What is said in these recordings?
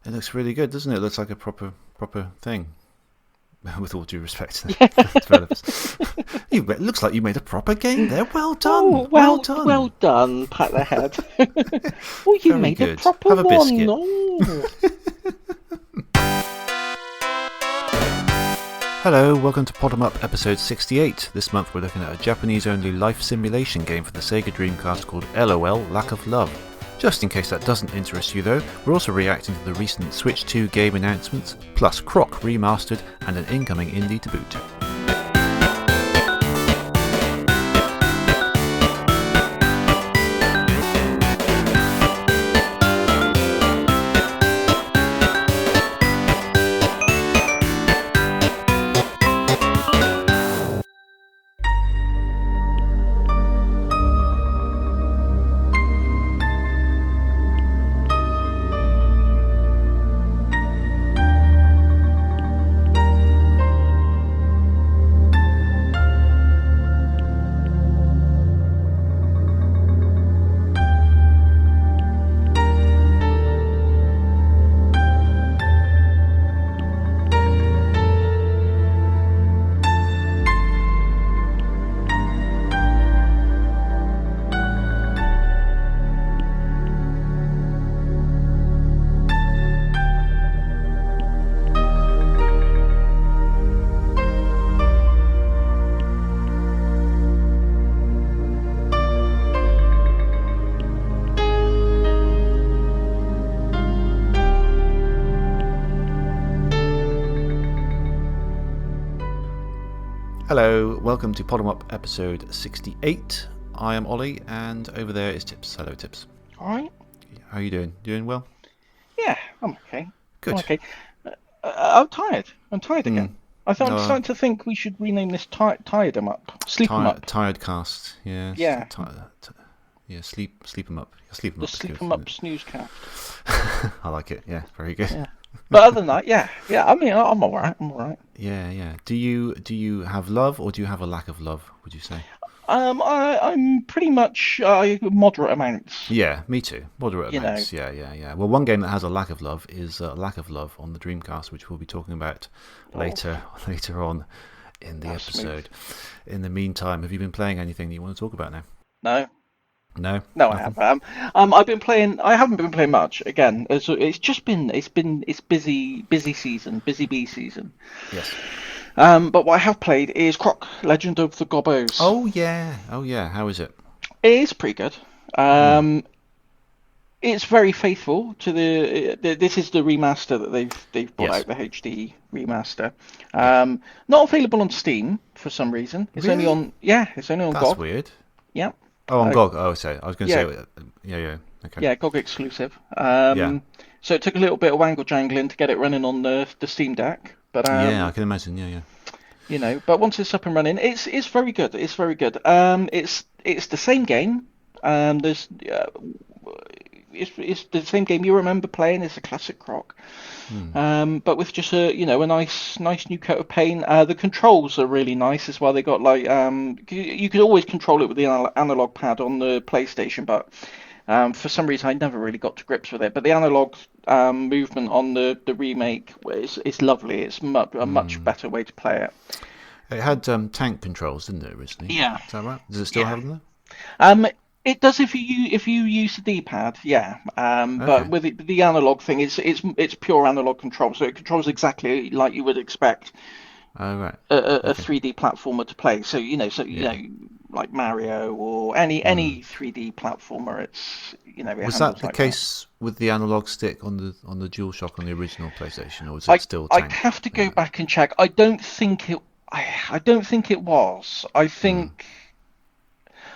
It looks really good, doesn't it? It looks like a proper thing. With all due respect to Yeah. the developers. It looks like you made a proper game there. Well done. Oh, well done. Well done. Pat the head. Oh, you Very made good. a proper Have a one. biscuit. Oh. Hello, welcome to Podemup episode 68. This month we're looking at a Japanese-only life simulation game for the Sega Dreamcast called L.O.L, Lack of Love. Just in case that doesn't interest you though, we're also reacting to the recent Switch 2 game announcements, plus Croc Remastered and an incoming indie to boot. Hello, welcome to Podemup episode 68. I am Ollie, and over there is Tibbs. Hello, Tibbs. All right. How are you doing? Doing well? Yeah, I'm okay. Good. I'm okay. I'm tired. I'm tired again. I'm starting to think we should rename this Tired 'em Up. Sleep 'em Up. Tired cast. Yeah. Yeah. Sleep 'em up. Sleep 'em The up. Sleep 'em Up snoozecast. I like it. Yeah, very good. Yeah. But other than that, yeah. I mean, I'm all right. Yeah. Do you have love, or do you have a lack of love? Would you say? I'm pretty much moderate amounts. Yeah, me too. Moderate amounts. Yeah. Well, one game that has a lack of love is Lack of Love on the Dreamcast, which we'll be talking about later on in the episode. Smooth. In the meantime, have you been playing anything that you want to talk about now? No. No, I have. I've been playing. I haven't been playing much. Again, it's busy season, busy bee season. Yes. But what I have played is Croc, Legend of the Gobbos. Oh yeah. How is it? It is pretty good. It's very faithful to the. This is the remaster that they've brought out, the HD remaster. Not available on Steam for some reason. It's really? only on. Yeah, it's only on GOG. That's weird. Yeah. Oh, on GOG. Oh, sorry. I was going to say. Yeah. Okay. Yeah, GOG exclusive. So it took a little bit of wangle jangling to get it running on the Steam Deck, but yeah, I can imagine. Yeah. You know, but once it's up and running, it's very good. It's very good. It's the same game. It's the same game you remember playing. It's a classic Croc, but with just a nice new coat of paint. The controls are really nice as well. They got like you could always control it with the analog pad on the PlayStation, but for some reason I never really got to grips with it. But the analog movement on the remake is lovely. It's a much better way to play it. It had tank controls, didn't it, originally? Yeah. Is that right? Does it still have them there? It does if you use the D-pad, yeah. But with the analog thing, it's pure analog control, so it controls exactly like you would expect. Oh right. A 3D platformer to play. So like Mario or any 3D platformer. It's it was that the case with the analog stick on the DualShock on the original PlayStation, or was it still tank? I'd have to go back and check. I don't think it was. I think.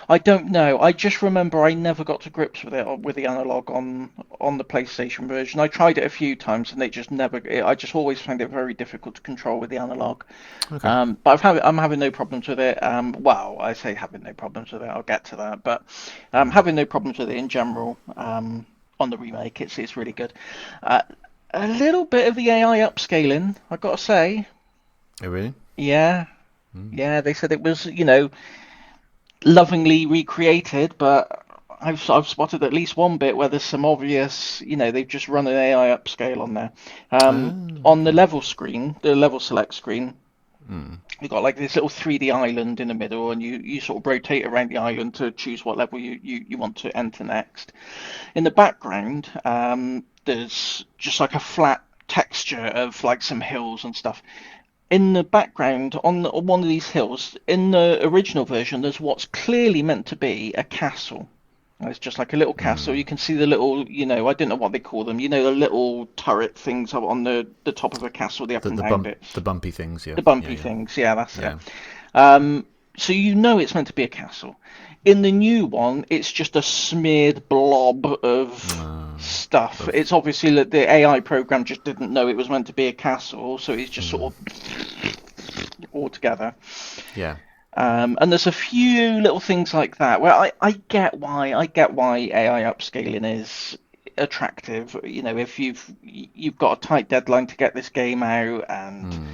I don't know. I just remember I never got to grips with it with the analog on the PlayStation version. I tried it a few times and I just always found it very difficult to control with the analog. Okay. But I'm having no problems with it. Well, I say having no problems with it. I'll get to that. But having no problems with it in general. On the remake, it's really good. A little bit of the AI upscaling, I've got to say. Oh really? Yeah. Yeah. They said it was lovingly recreated, but I've spotted at least one bit where there's some obvious, they've just run an AI upscale on there. On the Okay. level screen, the level select screen, Mm. you've got like this little 3D island in the middle, and you sort of rotate around the island to choose what level you want to enter next. In the background, there's just like a flat texture of like some hills and stuff. In the background, on one of these hills, in the original version, there's what's clearly meant to be a castle. It's just like a little castle. You can see the little, I don't know what they call them. The little turret things up on the top of a castle, the up and down bits. The bumpy things, yeah. The bumpy Yeah. things, yeah, that's it. Yeah. So it's meant to be a castle. In the new one, it's just a smeared blob of stuff. It's obviously that the AI program just didn't know it was meant to be a castle, so it's just sort of all together. Yeah. And there's a few little things like that where I get why AI upscaling is attractive. If you've got a tight deadline to get this game out, and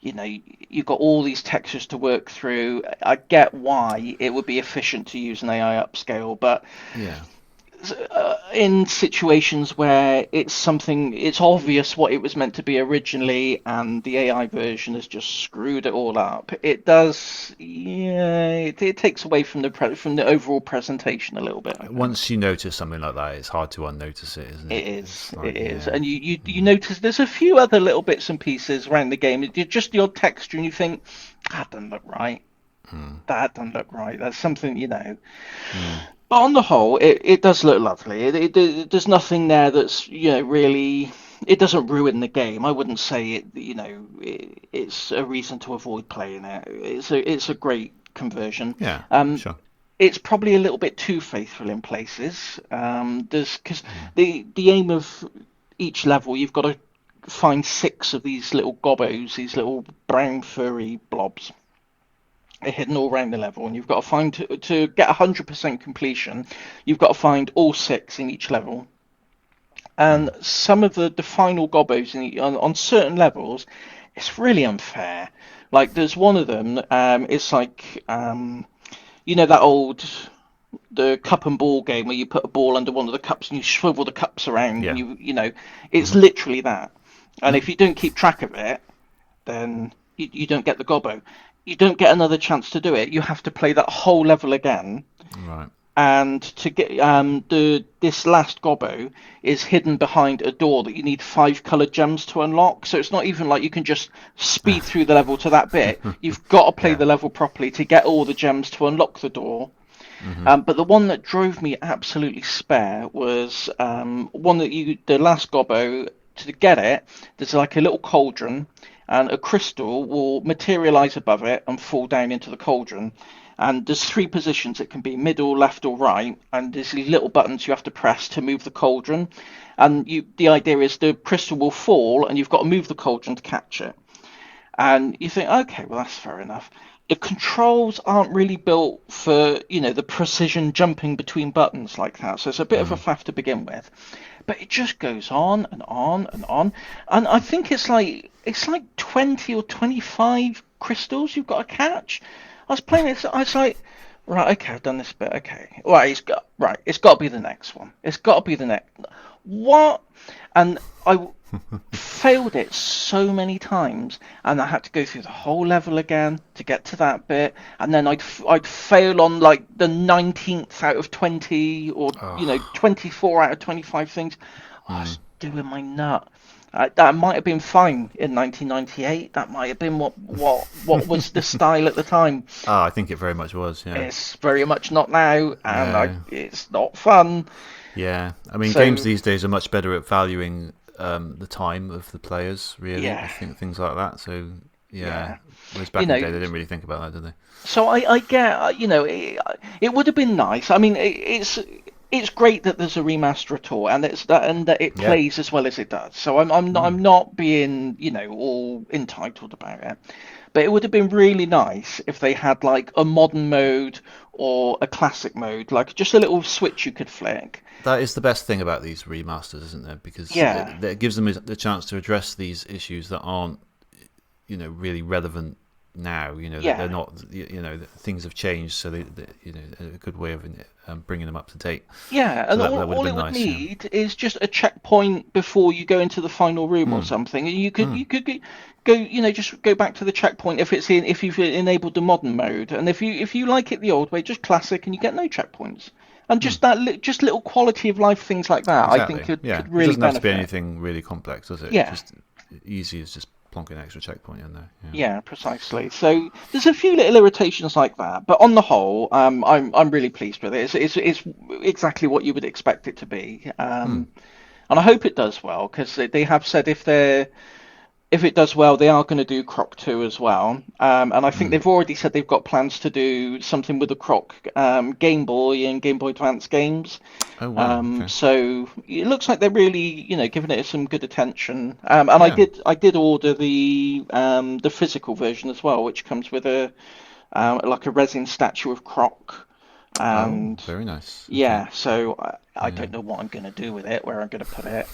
you've got all these textures to work through, I get why it would be efficient to use an AI upscale, but Yeah. in situations where it's obvious what it was meant to be originally, and the AI version has just screwed it all up. It does, it takes away from the overall presentation a little bit, I think. Once you notice something like that, it's hard to unnotice it, isn't it? It is, and you notice there's a few other little bits and pieces around the game. Just the odd texture, and you think that doesn't look right. That doesn't look right. That's something. But on the whole, it does look lovely. There's nothing there that's really. It doesn't ruin the game. I wouldn't say it's a reason to avoid playing it. It's a great conversion. Yeah. Sure. It's probably a little bit too faithful in places. Because the aim of each level, you've got to find 6 of these little gobbos, these little brown furry blobs. They're hidden all around the level, and you've got to find to get 100% completion. You've got to find all 6 in each level. And some of the final gobbos on certain levels, it's really unfair. Like there's one of them. It's like that old the cup and ball game where you put a ball under one of the cups and you swivel the cups around. Yeah. And it's literally that. And if you don't keep track of it, then you don't get the gobbo. You don't get another chance to do it. You have to play that whole level again. Right. And to get this last gobbo is hidden behind a door that you need 5 coloured gems to unlock. So it's not even like you can just speed through the level to that bit. You've got to play the level properly to get all the gems to unlock the door. But the one that drove me absolutely spare was one that the last gobbo. To get it, there's like a little cauldron, and a crystal will materialize above it and fall down into the cauldron. And there's 3 positions it can be: middle, left, or right. And there's these little buttons you have to press to move the cauldron. And the idea is the crystal will fall, and you've got to move the cauldron to catch it. And you think, okay, well that's fair enough. The controls aren't really built for the precision jumping between buttons like that. So it's a bit of a faff to begin with. But it just goes on and on and on. And I think it's like 20 or 25 crystals you've got to catch. I was playing it, I was like, right, okay, I've done this bit, okay. It's got to be the next one. It's got to be the next. What? And I failed it so many times, and I had to go through the whole level again to get to that bit, and then I'd fail on like the 19th out of 20, or 24 out of 25 things. I was doing my nut. That might have been fine in 1998. That might have been what was the style at the time. I think it very much was. Yeah. It's very much not now, and it's not fun. Yeah, I mean, games these days are much better at valuing the time of the players, really. I think things like that. So, whereas back in the day, they didn't really think about that, did they? So I get, it would have been nice. I mean, it's great that there's a remaster at all, and that it plays as well as it does. So I'm not being, all entitled about it. But it would have been really nice if they had like a modern mode or a classic mode, like just a little switch you could flick. That is the best thing about these remasters, isn't there? Because it gives them the chance to address these issues that aren't, really relevant now. Yeah. They're not. Things have changed, so they a good way of bringing them up to date. Yeah, So and that all would it have been would nice. Yeah. need is just a checkpoint before you go into the final room or something, and you could go, just go back to the checkpoint if you've enabled the modern mode, and if you like it the old way, just classic, and you get no checkpoints, and just little quality of life things like that, I think Exactly. Yeah. could It really doesn't have to be benefit. anything really complex, does it? Yeah. Just easy as just plonking an extra checkpoint in there. Yeah. Yeah, precisely. So there's a few little irritations like that, but on the whole, I'm really pleased with it. It's exactly what you would expect it to be, and I hope it does well because they have said if it does well, they are going to do Croc 2 as well. And I think they've already said they've got plans to do something with the Croc Game Boy and Game Boy Advance games. Oh wow. Okay. So it looks like they're really, giving it some good attention. And Yeah. I did order the physical version as well, which comes with like a resin statue of Croc. Oh, And very nice. yeah, Okay. so I don't know what I'm going to do with it, where I'm going to put it.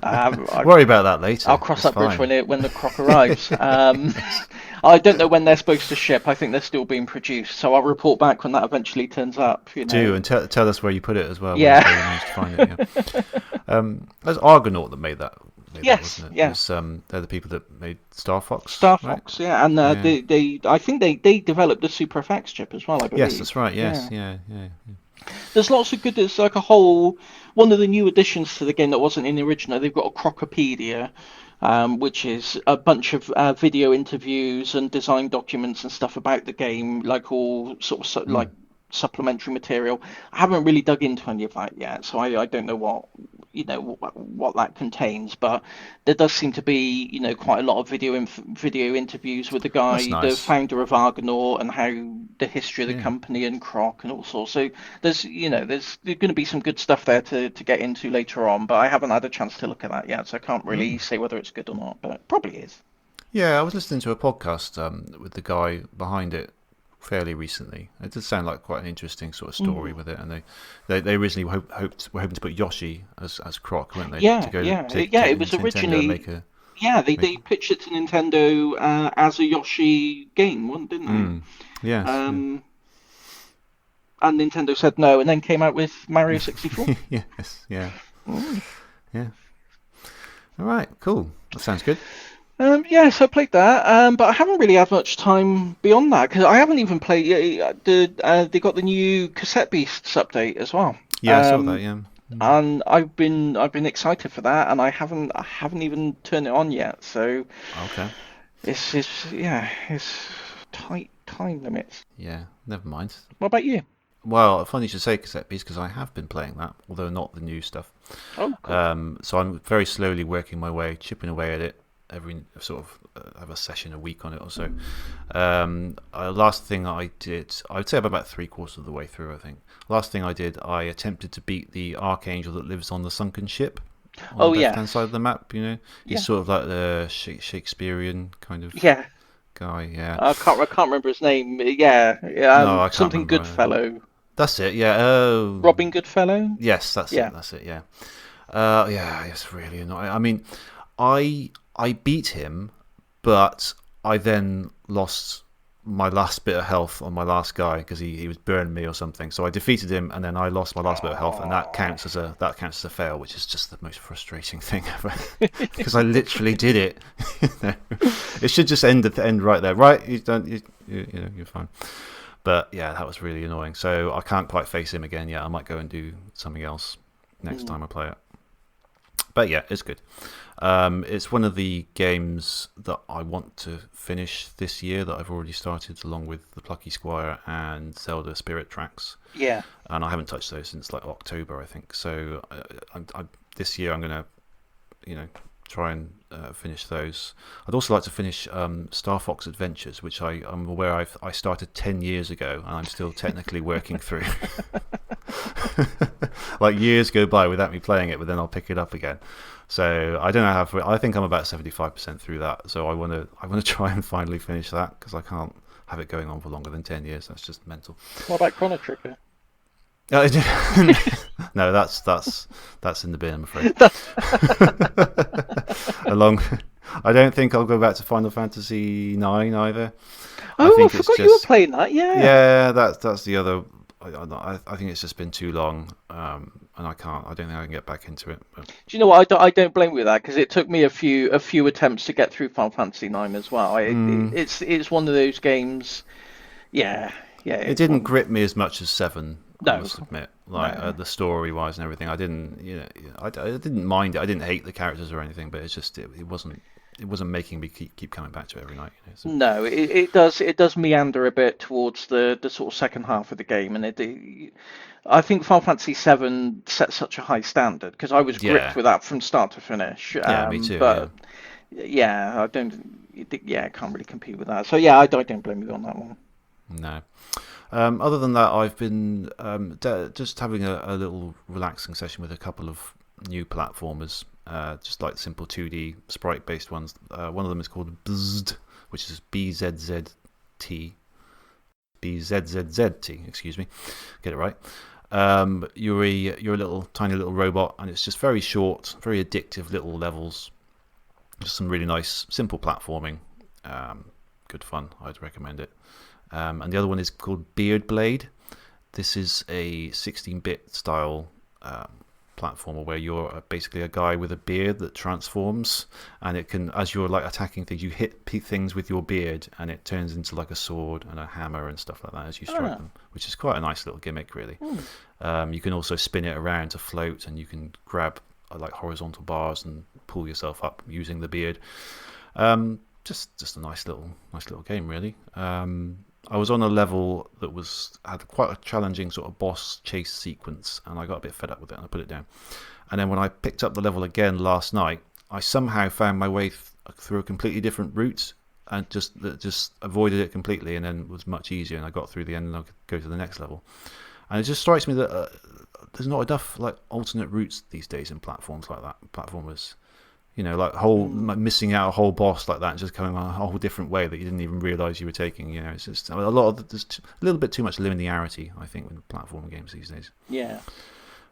I, Worry about that later. I'll cross It's that bridge fine. when the Croc arrives. I don't know when they're supposed to ship. I think they're still being produced, so I'll report back when that eventually turns up. Do and tell us where you put it as well. Yeah. Where you managed to find it. Yeah. That's Argonaut that made that. Yes, Wasn't it? yeah. It was, they're the people that made Star Fox. Star right? Fox, yeah, and I think they developed the Super FX chip as well. I believe. Yes, that's right. Yes, Yeah. yeah. There's lots of good. There's like a whole one of the new additions to the game that wasn't in the original. They've got a Crocopedia, which is a bunch of video interviews and design documents and stuff about the game, like all sort of like supplementary material. I haven't really dug into any of that yet, so I don't know what that contains, but there does seem to be quite a lot of video interviews with the guy, That's the nice. founder of Argonaut, and how the history of the Yeah. company and Croc and all sorts. So there's going to be some good stuff there to get into later on, but I haven't had a chance to look at that yet, so I can't really say whether it's good or not, but it probably is. Yeah, I was listening to a podcast with the guy behind it fairly recently. It did sound like quite an interesting sort of story with it, and they originally were hoping to put Yoshi as Croc, weren't they? Yeah, To go yeah, take yeah. it It was into Nintendo and originally make a. they pitched it to Nintendo as a Yoshi game, didn't they? Yes. And Nintendo said no, and then came out with Mario 64. Yes. Yeah. Yeah. All right. Cool. That sounds good. So I played that, but I haven't really had much time beyond that because I haven't even played. They got the new Cassette Beasts update as well. Yeah, I saw that. Yeah. And I've been excited for that, and I haven't even turned it on yet. So Okay. it's tight time limits. Yeah. Never mind. What about you? Well, funny you should say Cassette Beast because I have been playing that, although not the new stuff. Oh, cool. So I'm very slowly working my way, chipping away at it. Every sort of have a session a week on it or so. Last thing I did, I would say I'm about 3/4 of the way through. I think last thing I did, I attempted to beat the Archangel that lives on the sunken ship on the left-hand side of the map. He's sort of like the Shakespearean kind of guy. Yeah, I can't remember his name. Yeah, No, I can't something remember. Goodfellow. That's it. Yeah. Oh, Robin Goodfellow. yes, that's it. That's it. Yeah. Yeah, it's really annoying. I mean, I beat him, but I then lost my last bit of health on my last guy because he was burning me or something. So I defeated him, and then I lost my last bit of health, and that counts as a fail, which is just the most frustrating thing ever because I literally did it. It should just end right there. Right, you've done. You're fine. But yeah, that was really annoying. So I can't quite face him again yet. I might go and do something else next time I play it. But yeah, it's good. It's one of the games that I want to finish this year that I've already started, along with the Plucky Squire and Zelda Spirit Tracks. Yeah. And I haven't touched those since like October, I think. So this year I'm going to, try and finish those. I'd also like to finish Star Fox Adventures, which I'm aware I started 10 years ago, and I'm still technically working through. Like years go by without me playing it, but then I'll pick it up again. So I don't know how. I think I'm about 75% through that. So I want to try and finally finish that because I can't have it going on for longer than 10 years. That's just mental. What about Chrono Trigger? No, that's in the bin, I'm afraid. I don't think I'll go back to Final Fantasy 9 either. Oh, I forgot you were playing that. Yeah. Yeah, that's the other. I think it's just been too long, and I don't think I can get back into it. But... Do you know what? I don't blame you with that, because it took me a few attempts to get through Final Fantasy 9 as well. It's one of those games. Yeah. It didn't grip me as much as 7. No. I must admit, the story wise and everything. I didn't, I didn't mind it. I didn't hate the characters or anything, but it's just it wasn't making me keep coming back to it every night. So. No, it does meander a bit towards the sort of second half of the game, and I think Final Fantasy VII set such a high standard, because I was gripped with that from start to finish. Yeah, me too. But I can't really compete with that. So yeah, I don't blame you on that one. No. Other than that, I've been just having a little relaxing session with a couple of new platformers, just like simple 2D sprite-based ones. One of them is called Bzzd, which is BZZT. BZZZT, excuse me. Get it right. You're a little tiny little robot, and it's just very short, very addictive little levels. Just some really nice, simple platforming. Good fun. I'd recommend it. And the other one is called Beard Blade. This is a 16-bit style platformer where you're basically a guy with a beard that transforms, and it can, as you're like attacking things, you hit things with your beard, and it turns into like a sword and a hammer and stuff like that as you strike them, which is quite a nice little gimmick, really. You can also spin it around to float, and you can grab like horizontal bars and pull yourself up using the beard. Just a nice little game, really. I was on a level that had quite a challenging sort of boss chase sequence, and I got a bit fed up with it, and I put it down. And then when I picked up the level again last night, I somehow found my way through a completely different route, and just avoided it completely, and then it was much easier, and I got through the end, and I could go to the next level. And it just strikes me that there's not enough like alternate routes these days in platforms like that, platformers. Like missing out a whole boss like that, and just coming on a whole different way that you didn't even realise you were taking. It's just there's a little bit too much linearity, I think, with platform games these days. Yeah.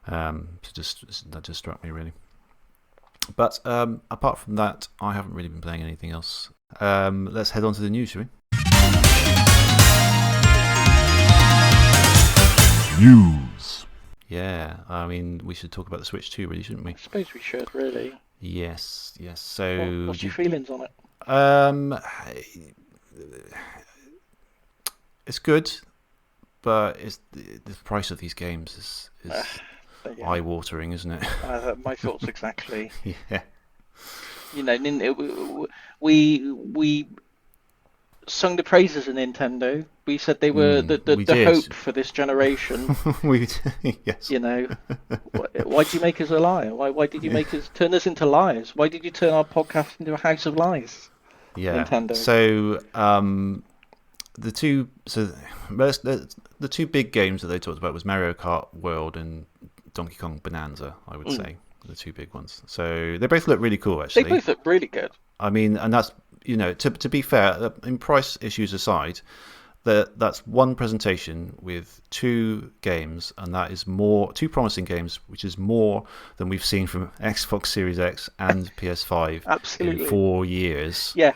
That just struck me, really. But apart from that, I haven't really been playing anything else. Let's head on to the news, shall we? News. Yeah, I mean, we should talk about the Switch too, really, shouldn't we? I suppose we should, really. Yes. So, what's your feelings on it? It's good, but the price of these games is eye-watering, isn't it? My thoughts exactly. Yeah. We sung the praises of Nintendo. We said they were the hope for this generation. Yes. Why did you make us a liar? Why did you turn us into liars? Why did you turn our podcast into a house of lies? Yeah. Nintendo. So the two big games that they talked about was Mario Kart World and Donkey Kong Bonanza, I would say, the two big ones. So they both look really cool, actually. They both look really good. I mean, and that's to be fair, in price issues aside, that's one presentation with two games, and that is two promising games, which is more than we've seen from Xbox Series X and PS5 Absolutely. in 4 years. Yes.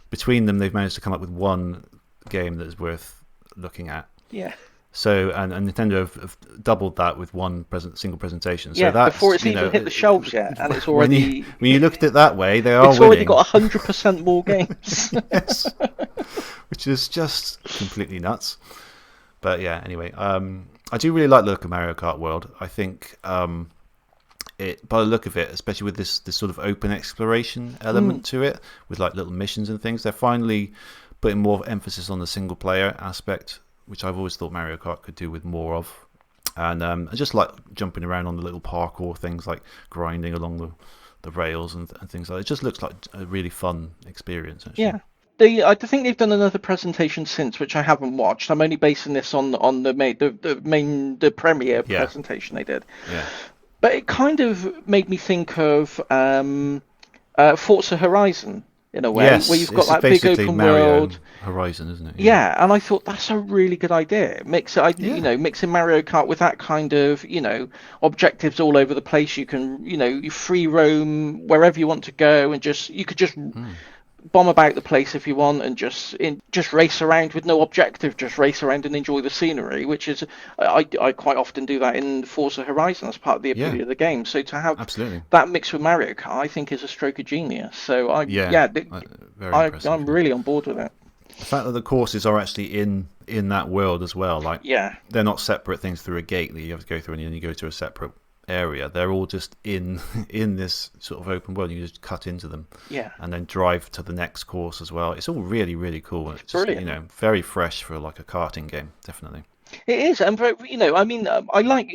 Between them, they've managed to come up with one game that is worth looking at. Yeah. So, and Nintendo have doubled that with one single presentation. So yeah, that's, before it's even hit the shelves yet, and it's already... When you look at it that way, they are winning. It's already got 100% more games. Yes. Which is just completely nuts. But yeah, anyway, I do really like the look of Mario Kart World. I think by the look of it, especially with this sort of open exploration element to it, with like little missions and things, they're finally putting more emphasis on the single player aspect, which I've always thought Mario Kart could do with more of. And I just like jumping around on the little parkour things, like grinding along the rails and things like that. It just looks like a really fun experience, actually. Yeah. I think they've done another presentation since, which I haven't watched. I'm only basing this on the premiere presentation they did. Yeah. But it kind of made me think of Forza Horizon. in a way, Yes, where you've got it's that big basically open Mario world. Horizon, isn't it? Yeah, and I thought that's a really good idea. Yeah. Mixing Mario Kart with that kind of, objectives all over the place. You can, you free roam wherever you want to go, and you could just Mm. bomb about the place if you want, and just race around with no objective, just race around and enjoy the scenery. Which is, I quite often do that in Forza Horizon as part of the Yeah, appeal of the game. So to have absolutely. that mixed with Mario Kart, I think is a stroke of genius. So Yeah, very impressive. I'm Yeah. really on board with it. The fact that the courses are actually in that world as well, like Yeah. they're not separate things through a gate that you have to go through, and then you go to a separate area. They're all just in this sort of open world. You just cut into them, Yeah. and then drive to the next course as well. It's all really, really cool. It's just, Brilliant. very fresh for like a karting game, definitely. It is, and I mean, I like,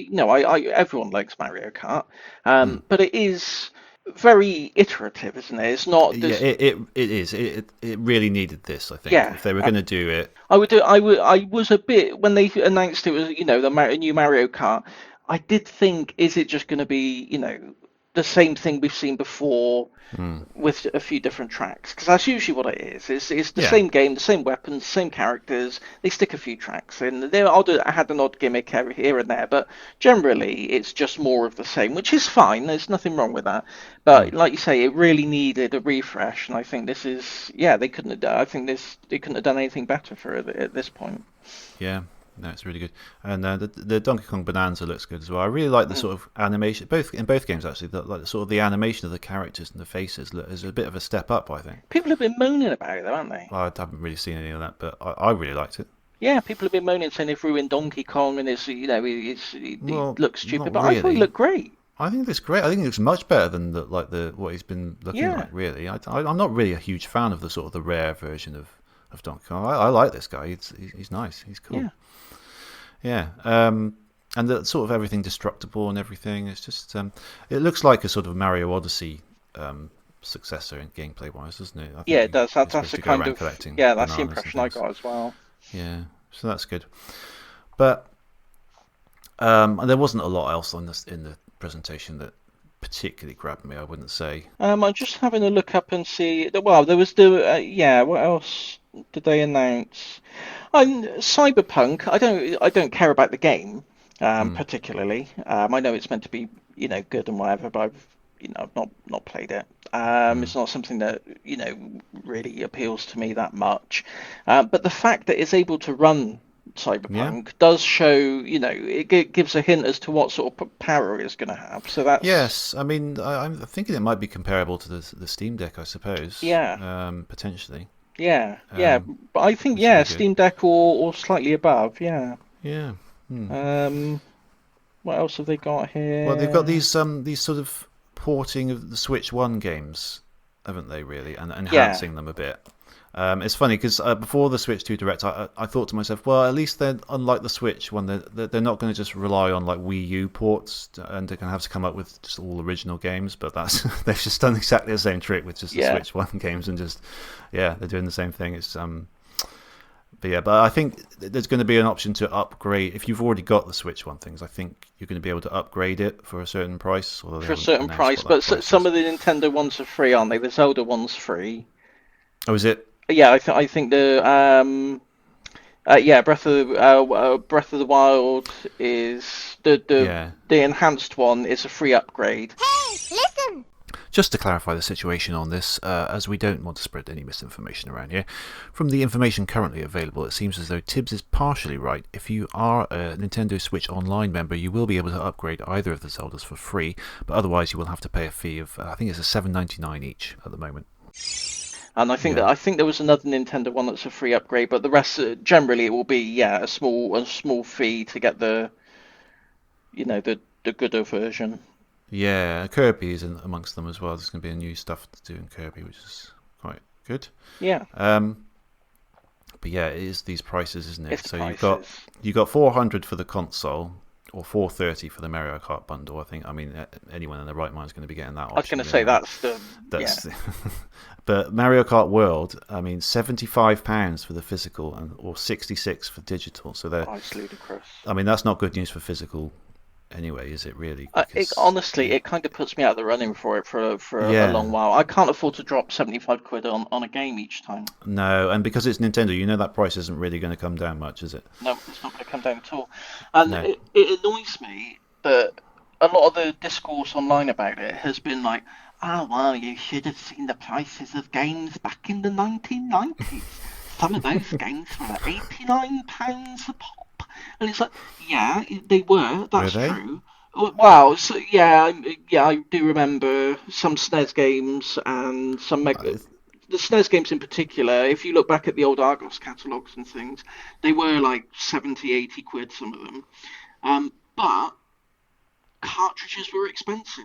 everyone likes Mario Kart, Mm. but it is very iterative, isn't it? It's not Yeah, this. it is. It really needed this, I think. Yeah, If they were going to do it, I was a bit when they announced it was, new Mario Kart. I did think, is it just going to be, the same thing we've seen before mm, with a few different tracks? Because that's usually what it is. It's the yeah, same game, the same weapons, same characters. They stick a few tracks in. I had an odd gimmick here and there, but generally it's just more of the same, which is fine. There's nothing wrong with that. But mm, like you say, it really needed a refresh, and I think this is, yeah, they couldn't have done. I think they couldn't have done anything better for it at this point. yeah. No, it's really good, and the Donkey Kong Bonanza looks good as well. I really like the Mm. sort of animation, both games actually. Like the sort of the animation of the characters and the faces is a bit of a step up, I think. People have been moaning about it, though, haven't they? I haven't really seen any of that, but I really liked it. Yeah, people have been moaning saying they've ruined Donkey Kong and he Well, looks not stupid, but I thought he really. looked great. I think it looks great. I think it looks much better than the what he's been looking Yeah, like. Really, I'm not really a huge fan of the sort of the rare version of Donkey Kong. I like this guy. He's nice. He's cool. yeah. Yeah. And the sort of everything destructible and everything. It's just it looks like a sort of Mario Odyssey successor in gameplay wise, doesn't it? I Yeah, think it does. you're That's supposed the to go kind around of collecting yeah, that's the bananas and impression I things. got as well. Yeah, so that's good. But and there wasn't a lot else on this in the presentation that particularly grabbed me. I wouldn't say. I'm just having a look up and see. Well, there was the yeah. What else did they announce? Cyberpunk. I don't care about the game Mm, particularly. I know it's meant to be good and whatever, but I've not played it. mm. It's not something that really appeals to me that much. But the fact that it's able to run Yeah. Cyberpunk does show, it gives a hint as to what sort of power it's going to have. So that's Yes, I mean, I'm thinking it might be comparable to the Steam Deck, I suppose. yeah. Potentially, Yeah. But I think which would be good. Steam Deck or slightly above. Yeah. Yeah. Hmm. Um, what else have they got Well, they've got here? these sort of porting of the Switch One games, haven't they? Really, and Yeah. enhancing them a bit. It's funny because before the Switch 2 Direct, I thought to myself, well, at least they're unlike the Switch one. They're not going to just rely on like Wii U ports, and they're going to have to come up with just all original games. But that's they've just done exactly the same trick with just the Yeah. Switch One games, and just they're doing the same thing. But I think there's going to be an option to upgrade if you've already got the Switch One things. I think you're going to be able to upgrade it for a certain price, although they For a haven't certain announced price, what that but price some is. of the Nintendo ones are free, aren't they? The Zelda one's free. Oh, is it? Yeah, I think the yeah, Breath of the Wild is Yeah. the enhanced one is a free upgrade. Just to clarify the situation on this, as we don't want to spread any misinformation around here, from the information currently available, it seems as though Tibbs is partially right. If you are a Nintendo Switch Online member, you will be able to upgrade either of the Zeldas for free, but otherwise you will have to pay a fee of, I think it's a $7.99 each at the moment. And Yeah. I think there was another Nintendo one that's a free upgrade, but the rest generally it will be a small fee to get the the gooder version. Yeah, Kirby is amongst them as well. There's going to be a new stuff to do in Kirby, which is quite good. Yeah, But yeah, it is these prices, isn't it? it's the So prices. you've got 400 for the console, or 430 for the Mario Kart bundle. I think. I mean, anyone in their right mind is going to be getting that I was option. going to say Anyway. that's the That's. But Mario Kart World, I mean, £75 for the physical or 66 for digital. So Oh, it's ludicrous. I mean, that's not good news for physical anyway, is it really? Honestly, it kind of puts me out of the running for it for a long Yeah, while. I can't afford to drop 75 quid on a game each time. no, and because it's Nintendo, that price isn't really going to come down much, is it? No, it's not going to come down at all. And No. it annoys me that a lot of the discourse online about it has been like, oh, well, you should have seen the prices of games back in the 1990s. Some of those games were at £89 a pop. And it's like, yeah, they were, Were that's they? true. Wow, so yeah, I do remember some SNES games and some I, the SNES games in particular. If you look back at the old Argos catalogues and things, they were like 70, 80 quid, some of them. But cartridges were expensive.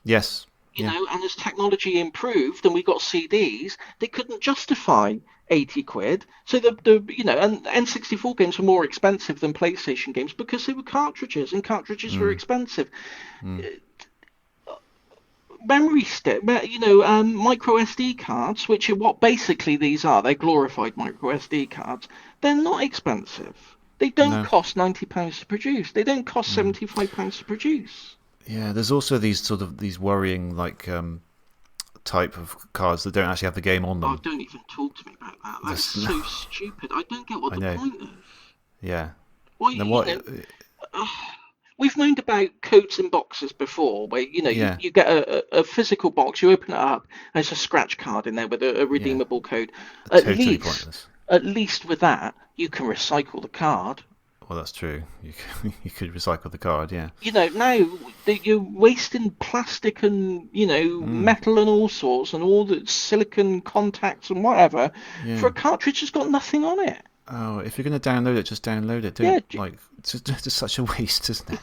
yes. You Yeah. know, and as technology improved and we got CDs, they couldn't justify 80 quid. So and N64 games were more expensive than PlayStation games because they were cartridges, and cartridges were Mm, expensive. mm. Memory stick, micro SD cards, which are what basically these are, they're glorified micro SD cards. They're not expensive. They don't No. cost £90 to produce. They don't cost Mm. £75 to produce. Yeah, there's also these worrying type of cards that don't actually have the game on Oh, them. don't even talk to me about that. That is This, so stupid. I don't get what I the know. point is. Yeah. Why, Then what? we've moaned about codes and boxes before, where Yeah. you get a physical box, you open it up, and there's a scratch card in there with a Yeah. redeemable code. At Totally least, pointless. at least with that, you can recycle the card. Well, that's true. You could recycle the card. Yeah. Now you're wasting plastic and Mm. metal and all sorts and all the silicon contacts and whatever for Yeah. a cartridge that's got nothing on it. Oh, if you're going to download it, just download it. Yeah, Don't it's just such a waste, isn't it?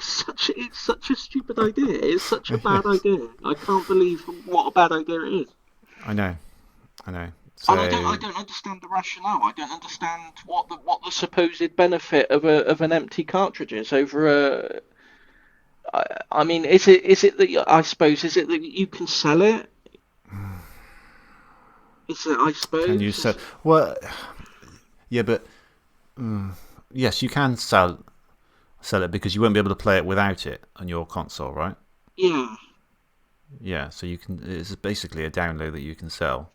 it's such a stupid idea. It's such a bad idea. I can't believe what a bad idea it is. I know. I know. And So I don't understand the rationale. I don't understand what the supposed benefit of an empty cartridge is over a. I mean, is it that I suppose is it that you can sell it? Is it I can suppose? you sell? Well, yeah, but yes, you can sell it because you won't be able to play it without it on your console, right? Yeah. Yeah, so you can. It's basically a download that you can sell,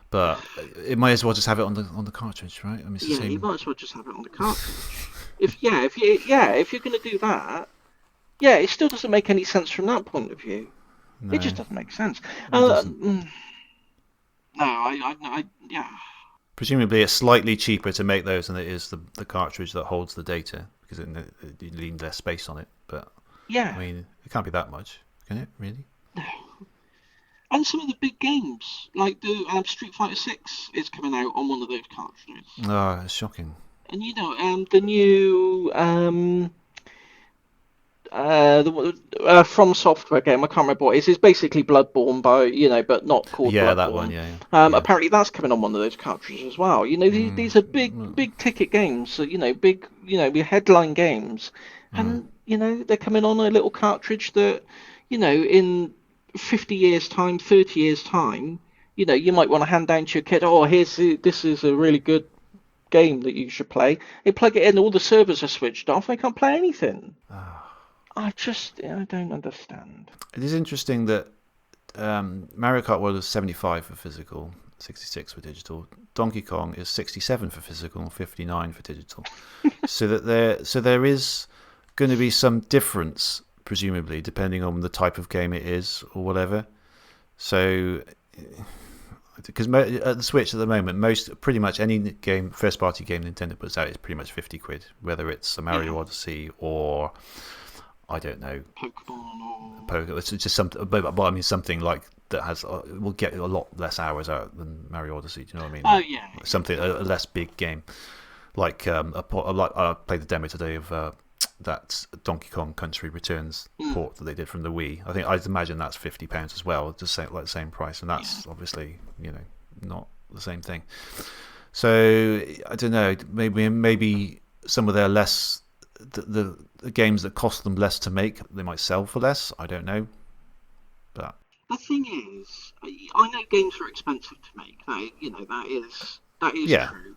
but it might as well just have it on the cartridge, right? I mean, it's the Yeah, you same. might as well just have it on the cartridge. If you're going to do that, yeah, it still doesn't make any sense from that point of view. It just No, doesn't make sense. it doesn't. No, yeah. Presumably, it's slightly cheaper to make those than it is the cartridge that holds the data because you need less space on it. But Yeah. I mean, it can't be that much, can it? Really? And some of the big games, like the Street Fighter 6 is coming out on one of those cartridges. Oh, it's shocking. And the new From Software game, I can't remember what it is. It's basically Bloodborne, but not called Yeah, Bloodborne. that one. Yeah. Apparently that's coming on one of those cartridges as well. These are big ticket games. So, big headline games, and they're coming on a little cartridge that in 50 years time, 30 years time, you might want to hand down to your kid. Oh, this is a really good game that you should play. They plug it in, all the servers are switched off. They can't play anything. I don't understand. It is interesting that Mario Kart World is 75 for physical, 66 for digital. Donkey Kong is 67 for physical and 59 for digital. so there is going to be some difference, presumably, depending on the type of game it is or whatever. So, because at the Switch at the moment, pretty much any game, first party game Nintendo puts out is pretty much 50 quid, whether it's a Mario Odyssey or I don't know, Pokemon. It's just something, but I mean something like that will get a lot less hours out than Mario Odyssey. Do you know what I mean? Oh yeah. Something a less big game, like I played the demo today of that Donkey Kong Country Returns port that they did from the Wii. I'd imagine that's £50 as well, just like the same price, and that's obviously not the same thing. So I don't know. Maybe some of their less. The games that cost them less to make, they might sell for less. I don't know, but the thing is, I know games are expensive to make. That is true.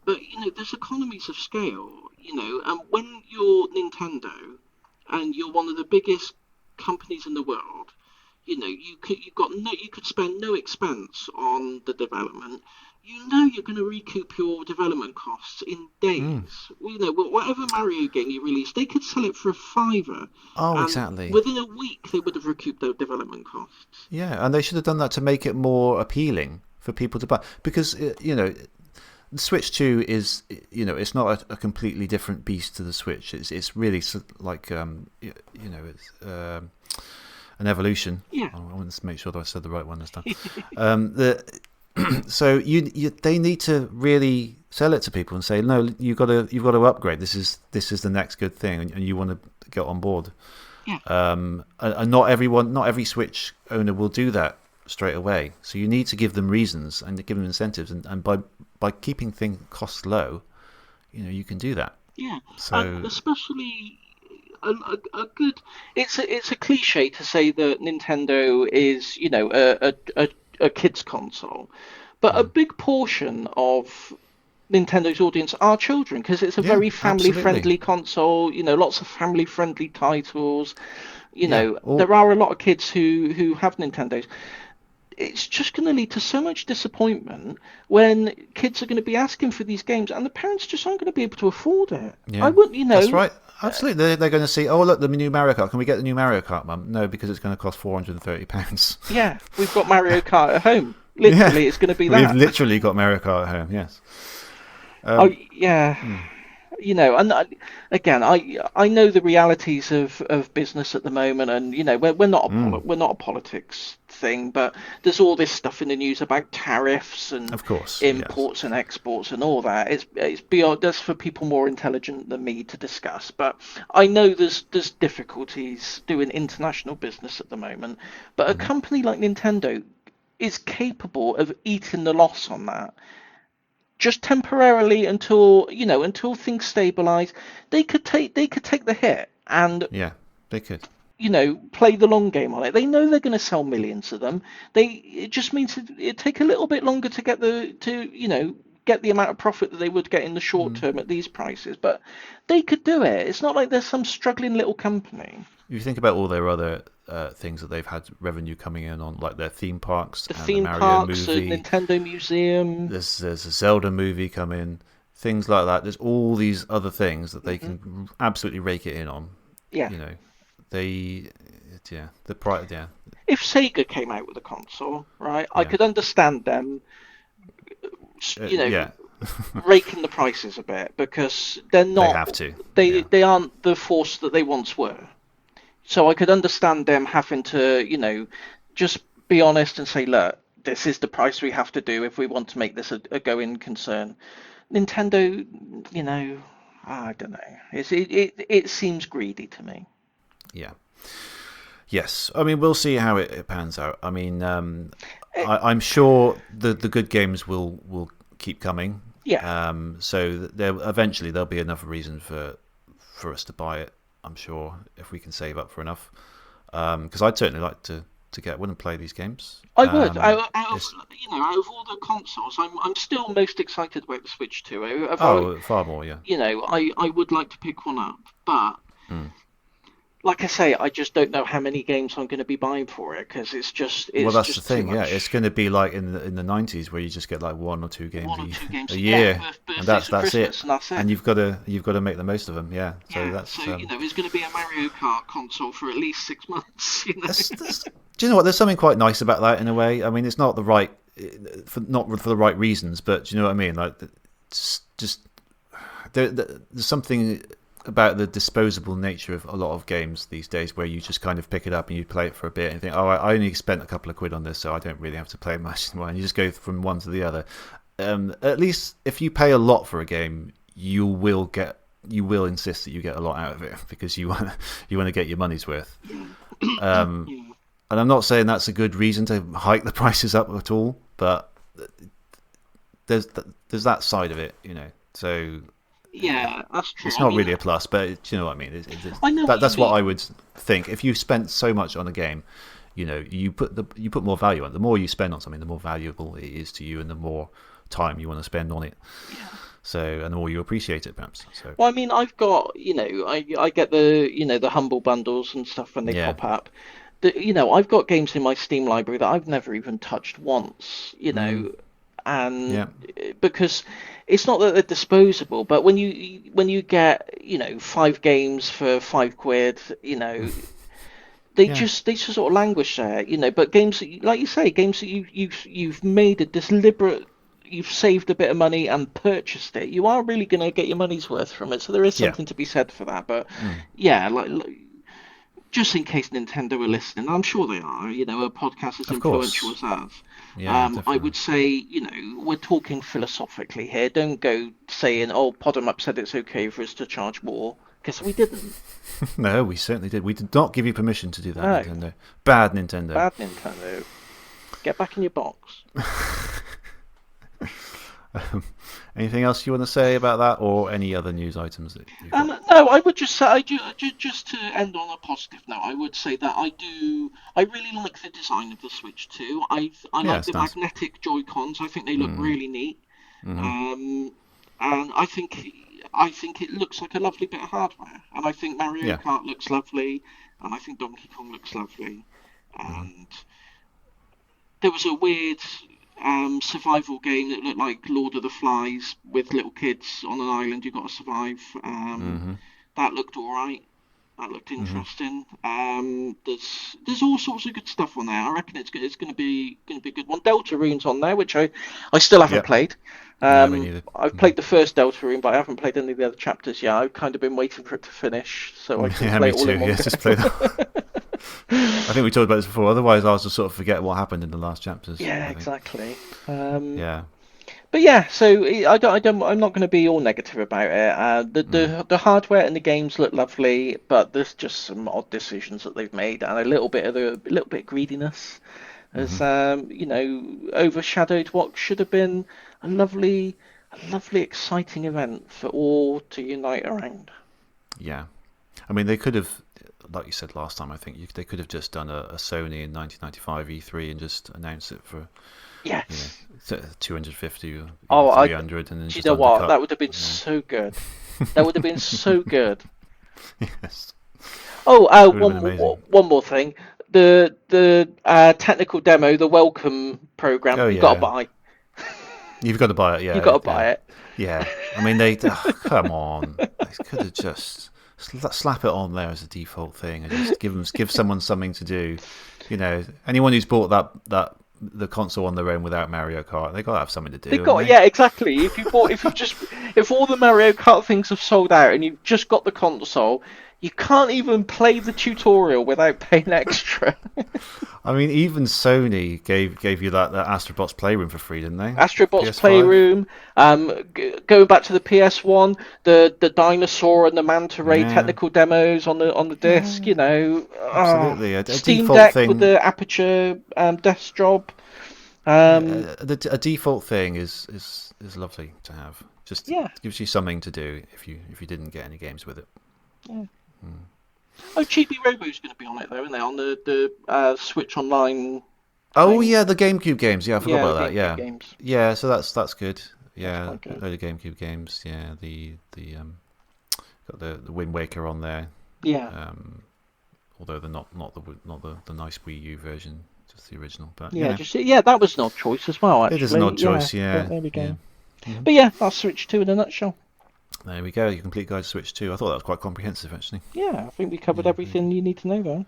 But there's economies of scale. And when you're Nintendo, and you're one of the biggest companies in the world, you could spend no expense on the development. You're going to recoup your development costs in days. Whatever Mario game you release, they could sell it for a fiver, Oh, and exactly. within a week they would have recouped their development costs. Yeah, and they should have done that to make it more appealing for people to buy. Because, the Switch 2 is, it's not a completely different beast to the Switch. It's really like, it's an evolution. Yeah. I want to make sure that I said the right one this time. So they need to really sell it to people and say, no, you've got to upgrade. This is the next good thing, and you want to get on board. Yeah. And not every Switch owner will do that straight away. So you need to give them reasons and give them incentives, and by keeping costs low, you can do that. Yeah. So And especially a good. It's a cliche to say that Nintendo is a kids console, but a big portion of Nintendo's audience are children, because it's a very family-friendly console. Lots of family-friendly titles. There are a lot of kids who have Nintendos. It's just going to lead to so much disappointment when kids are going to be asking for these games, and the parents just aren't going to be able to afford it. Yeah, I wouldn't, that's right. Absolutely, they're going to see. Oh, look, the new Mario Kart. Can we get the new Mario Kart, Mum? No, because it's going to cost £430. Yeah, we've got Mario Kart at home. Literally, it's going to be that. We've literally got Mario Kart at home. Yes. Yeah. And again, I know the realities of business at the moment, and we're not a politics thing, but there's all this stuff in the news about tariffs and of course, imports and exports and all that. It's beyond. That's for people more intelligent than me to discuss. But I know there's difficulties doing international business at the moment. But a company like Nintendo is capable of eating the loss on that. Just temporarily until things stabilize. They could take the hit and they could play the long game on it. They know they're going to sell millions of them. It just means it'd take a little bit longer to get the amount of profit that they would get in the short term at these prices, but they could do it. It's not like they're some struggling little company. If you think about all their other things that they've had revenue coming in on, like their theme parks, the Mario movie, the Nintendo Museum. There's a Zelda movie coming, things like that. There's all these other things that they can absolutely rake it in on. Yeah. If Sega came out with a console, right, I could understand them, raking the prices a bit, because they're not. They have to. They aren't the force that they once were. So I could understand them having to, just be honest and say, look, this is the price we have to do if we want to make this a going concern. Nintendo, I don't know. It seems greedy to me. Yeah. Yes. I mean, we'll see how it pans out. I mean, I'm sure the good games will keep coming. Yeah. So eventually there'll be enough reason for us to buy it. I'm sure, if we can save up for enough, because I'd certainly like to get one and play these games. I would. Out of all the consoles, I'm still most excited about the Switch 2. Far more, yeah. I would like to pick one up, but like I say, I just don't know how many games I'm going to be buying for it, because it's just. Well, that's the thing. Yeah, it's going to be like in the 90s, where you just get like one or two games a year, and that's it. And that's it. And you've got to make the most of them. Yeah. So that's. So it's going to be a Mario Kart console for at least 6 months. Do you know what? There's something quite nice about that in a way. I mean, it's not for the right reasons, but do you know what I mean? Like, just there's something about the disposable nature of a lot of games these days, where you just kind of pick it up and you play it for a bit and think, oh, I only spent a couple of quid on this, so I don't really have to play much more, and you just go from one to the other. At least if you pay a lot for a game, you will insist that you get a lot out of it, because you want to get your money's worth. And I'm not saying that's a good reason to hike the prices up at all, but there's that side of it, So yeah, that's true. It's not really a plus, but do you know what I mean? I know that's what I would think. If you spent so much on a game, you put more value on it. The more you spend on something, the more valuable it is to you, and the more time you want to spend on it. Yeah. So, and the more you appreciate it, perhaps. So. Well, I mean, I've got, I get the humble bundles and stuff when they Yeah. pop up. I've got games in my Steam library that I've never even touched once, and Yeah. because it's not that they're disposable, but when you get, 5 games for £5, they Yeah. just sort of languish there, But games that, like you say, games that you've made a deliberate, you've saved a bit of money and purchased it, you are really going to get your money's worth from it. So there is something to be said for that. But yeah, like just in case Nintendo are listening, I'm sure they are. A podcast as influential as ours. Yeah, I would say, we're talking philosophically here. Don't go saying, "Oh, podemup said it's okay for us to charge more," because we didn't. No, we certainly did. We did not give you permission to do that, No. Nintendo. Bad Nintendo. Bad Nintendo. Get back in your box. Anything else you want to say about that, or any other news items that you've got? No, I would just say, just to end on a positive note, I would say that I really like the design of the Switch 2. I like the magnetic Joy-Cons. I think they look really neat. And I think it looks like a lovely bit of hardware. And I think Mario Kart looks lovely, and I think Donkey Kong looks lovely. And there was a weird survival game that looked like Lord of the Flies with little kids on an island you've got to survive. That looked alright. That looked interesting. There's all sorts of good stuff on there. I reckon it's going to be a good one. Deltarune's on there, which I still haven't played. No, me neither. I've played the first Deltarune, but I haven't played any of the other chapters yet. I've kind of been waiting for it to finish so I can play it all in one go. Just play that. I think we talked about this before. Otherwise, I'll just sort of forget what happened in the last chapters. Yeah, exactly. Yeah. But yeah, so I'm not going to be all negative about it. The hardware and the games look lovely, but there's just some odd decisions that they've made, and a little bit of greediness has overshadowed what should have been a lovely, exciting event for all to unite around. Yeah, I mean they could have, like you said last time, I think they could have just done a Sony in 1995 E3 and just announced it for. Yes. 250 or 300, and then do just you know undercut. What? That would have been so good. That would have been so good. Yes. Oh, one more thing. The technical demo, the welcome program, you've got to buy. You've got to buy it, yeah. You've got to buy it. Yeah. I mean, come on. They could have just slap it on there as a default thing and just give someone something to do. Anyone who's bought the console on their own without Mario Kart, they got to have something to do. Yeah, exactly. If all the Mario Kart things have sold out and you've just got the console, you can't even play the tutorial without paying extra. I mean, even Sony gave you that Astrobots Playroom for free, didn't they? Astrobots PS5? Playroom. Going back to the PS1, the dinosaur and the manta ray technical demos on the disc. Absolutely, a Steam default Deck thing with the Aperture desk job. A default thing is lovely to have. Just gives you something to do if you didn't get any games with it. Yeah. Oh, Chibi Robo's going to be on it though, isn't they? On the Switch Online. Oh yeah, the GameCube games. Yeah, I forgot about that. Yeah. Games. Yeah, so that's good. Yeah, that's good. A load of GameCube games. Yeah, the got the Wind Waker on there. Yeah. Although they're not the nice Wii U version, just the original. But that was an odd choice as well. Actually, it is an odd choice. Yeah. There we go. Yeah. Mm-hmm. But yeah, that's Switch 2 in a nutshell. There we go. Your complete guide to Switch 2. I thought that was quite comprehensive, actually. Yeah, I think we covered everything you need to know there.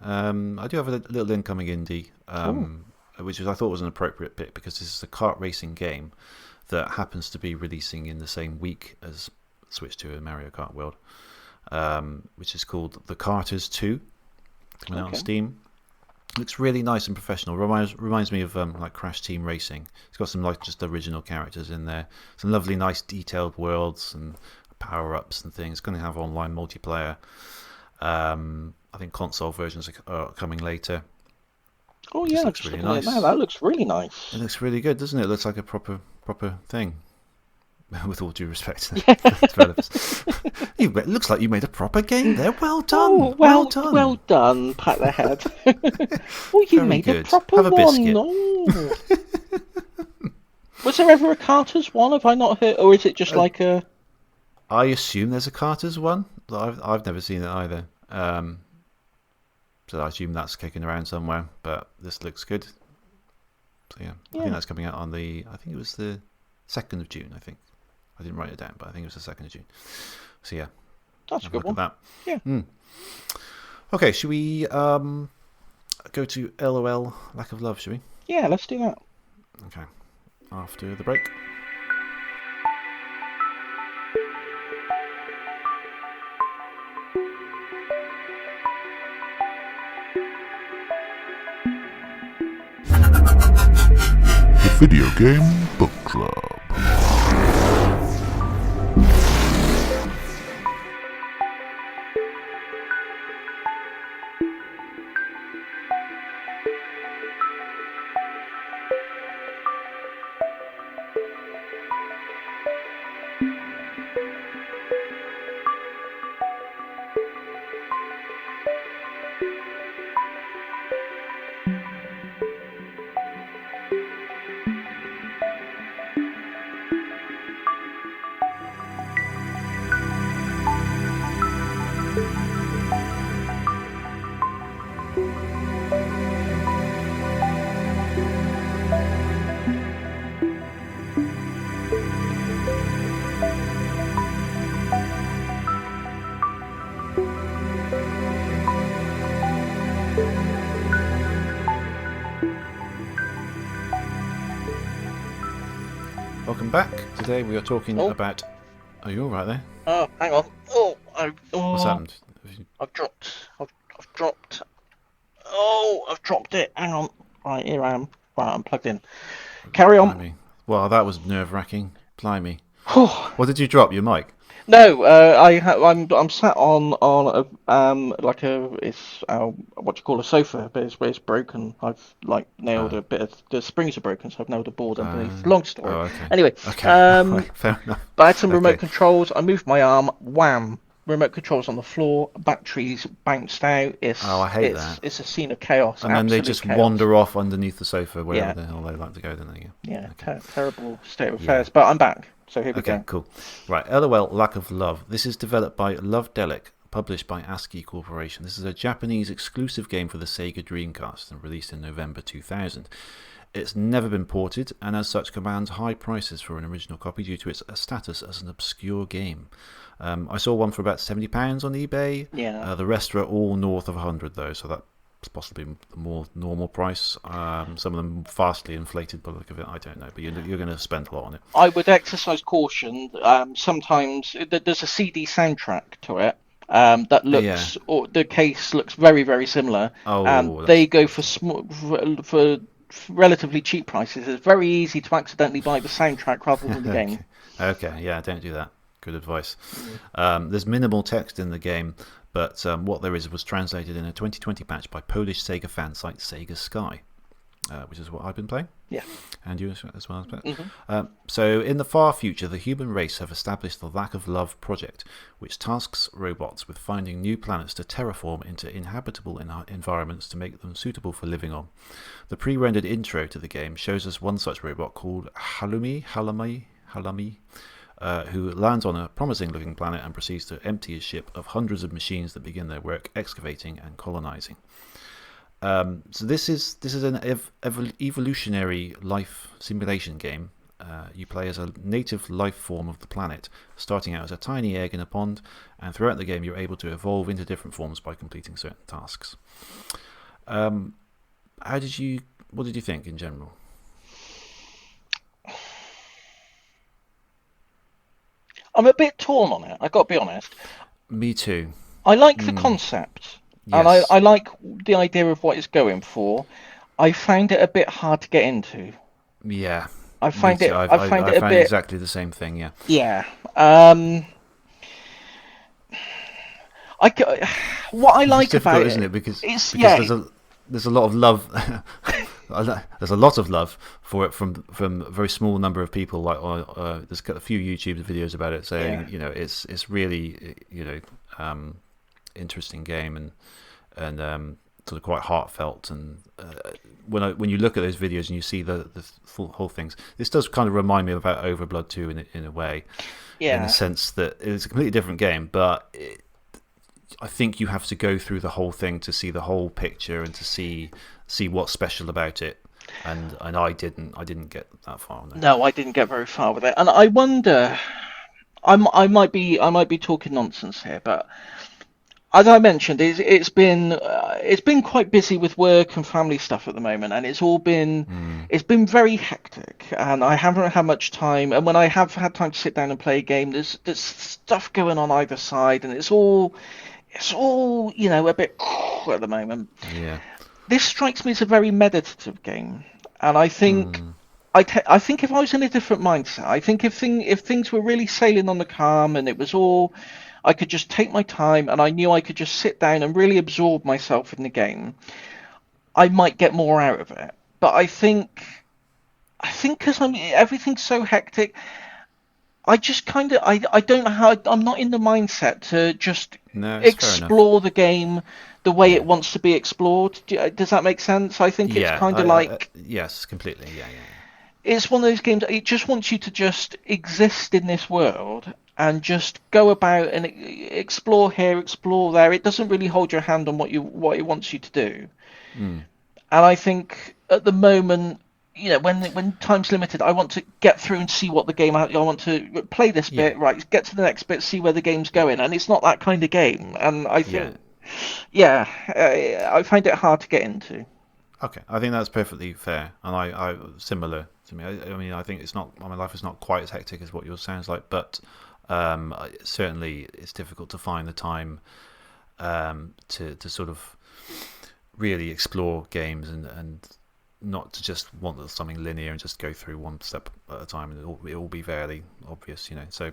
I do have a little incoming indie, which I thought was an appropriate bit because this is a kart racing game that happens to be releasing in the same week as Switch 2 and Mario Kart World, which is called The Karters 2, coming out on Steam. Looks really nice and professional. Reminds me of like Crash Team Racing. It's got some like just original characters in there. Some lovely, nice, detailed worlds and power-ups and things. It's going to have online multiplayer. I think console versions are coming later. Oh yeah, looks really nice. That looks really nice. It looks really good, doesn't it? It looks like a proper thing. With all due respect to the developers. It looks like you made a proper game there. Well done. Oh, well done. Pat the head. Oh, you Very made good. a proper Have a one. biscuit. Oh. Was there ever a Carter's one? Have I not heard? Or is it just like a... I assume there's a Carter's one. I've never seen it either. So I assume that's kicking around somewhere. But this looks good. So yeah. I think that's coming out on I think it was the 2nd of June, I think. I didn't write it down, but I think it was the 2nd of June. So yeah. That's a good one. That. Yeah. Okay, should we go to L.O.L, Lack of Love, should we? Yeah, let's do that. Okay. After the break. The Video Game Book Club. Welcome back. Today we are talking about... Are you alright there? Oh, hang on. What's happened? I've dropped. Oh, I've dropped it. Hang on. Right, here I am. Right, I'm plugged in. Carry on. Blimey. Well, that was nerve-wracking. Blimey. What did you drop? Your mic? No, I'm sat on like what do you call a sofa, but it's broken. I've nailed a bit of the springs are broken, so I've nailed a board underneath. Long story. Okay. Anyway, Right, fair enough. but I had some remote controls. I moved my arm. Wham! Remote controls on the floor. Batteries bounced out. I hate that. It's a scene of chaos. And then they just chaos. wander off underneath the sofa wherever the hell they like to go, don't they? Yeah, terrible state of affairs. But I'm back. So here we go. Okay, cool. Right, L.O.L, Lack of Love. This is developed by Lovedelic, published by ASCII Corporation. This is a Japanese exclusive game for the Sega Dreamcast and released in November 2000. It's never been ported and as such commands high prices for an original copy due to its status as an obscure game. I saw one for about £70 on eBay. Yeah. The rest are all north of 100 though, so that's possibly a more normal price. Some of them vastly inflated by the look of it. I don't know, but you're going to spend a lot on it. I would exercise caution. Sometimes there's a CD soundtrack to it that looks, or the case looks very, very similar. And they go for relatively cheap prices. It's very easy to accidentally buy the soundtrack rather than the game. Okay, yeah, don't do that. Good advice. There's minimal text in the game, but what there is was translated in a 2020 patch by Polish Sega fan site Sega Sky, which is what I've been playing. Yeah. And you as well. So in the far future, the human race have established the Lack of Love project, which tasks robots with finding new planets to terraform into inhabitable environments to make them suitable for living on. The pre-rendered intro to the game shows us one such robot called Halami, who lands on a promising-looking planet and proceeds to empty his ship of hundreds of machines that begin their work excavating and colonizing. So this is an evolutionary life simulation game. You play as a native life form of the planet, starting out as a tiny egg in a pond, and throughout the game you're able to evolve into different forms by completing certain tasks. What did you think in general? I'm a bit torn on it. I got to be honest. Me too. I like the concept, and I like the idea of what it's going for. I found it a bit hard to get into. Yeah. I find it found exactly the same thing. Yeah. Yeah. What I like about it, isn't it? Because it's, there's a lot of love. there's a lot of love for it from a very small number of people. Like there's got a few YouTube videos about it saying, it's really interesting game and sort of quite heartfelt. And when you look at those videos and you see the whole things, this does kind of remind me about Overblood 2 in a way, in the sense that it's a completely different game, but I think you have to go through the whole thing to see the whole picture and to see what's special about it. And I didn't get that far. No, I didn't get very far with it. And I wonder, I might be talking nonsense here, but as I mentioned, it's been quite busy with work and family stuff at the moment, and it's been very hectic, and I haven't had much time. And when I have had time to sit down and play a game, there's stuff going on either side, and it's all a bit at the moment. Yeah. This strikes me as a very meditative game, and I think I think if I was in a different mindset, I think if things were really sailing on the calm and it was all, I could just take my time and I knew I could just sit down and really absorb myself in the game, I might get more out of it. But I think because everything's so hectic, I just kind of I don't know how, I'm not in the mindset to just explore the game the way it wants to be explored. Does that make sense? I think it's kind of like yes, completely. Yeah. It's one of those games. It just wants you to just exist in this world and just go about and explore here, explore there. It doesn't really hold your hand on what it wants you to do. And I think at the moment, when time's limited, I want to get through and see what the game. I want to play this bit, right? Get to the next bit, see where the game's going, and it's not that kind of game. And I think, I find it hard to get into. Okay, I think that's perfectly fair, and I similar to me. I mean, I think it's not. My life is not quite as hectic as what yours sounds like, but certainly it's difficult to find the time to sort of really explore games and not to just want something linear and just go through one step at a time, and it will be fairly obvious, So,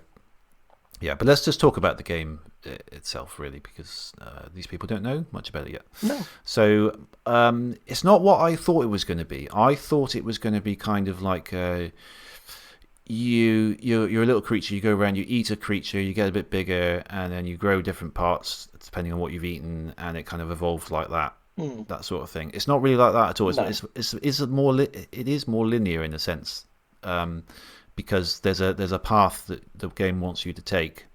yeah, but let's just talk about the game itself, really, because these people don't know much about it yet. No. So it's not what I thought it was going to be. I thought it was going to be kind of like you're a little creature. You go around, you eat a creature, you get a bit bigger, and then you grow different parts depending on what you've eaten, and it kind of evolves like that. That sort of thing. It's not really like that at all. No. It is more linear in a sense, because there's a path that the game wants you to take,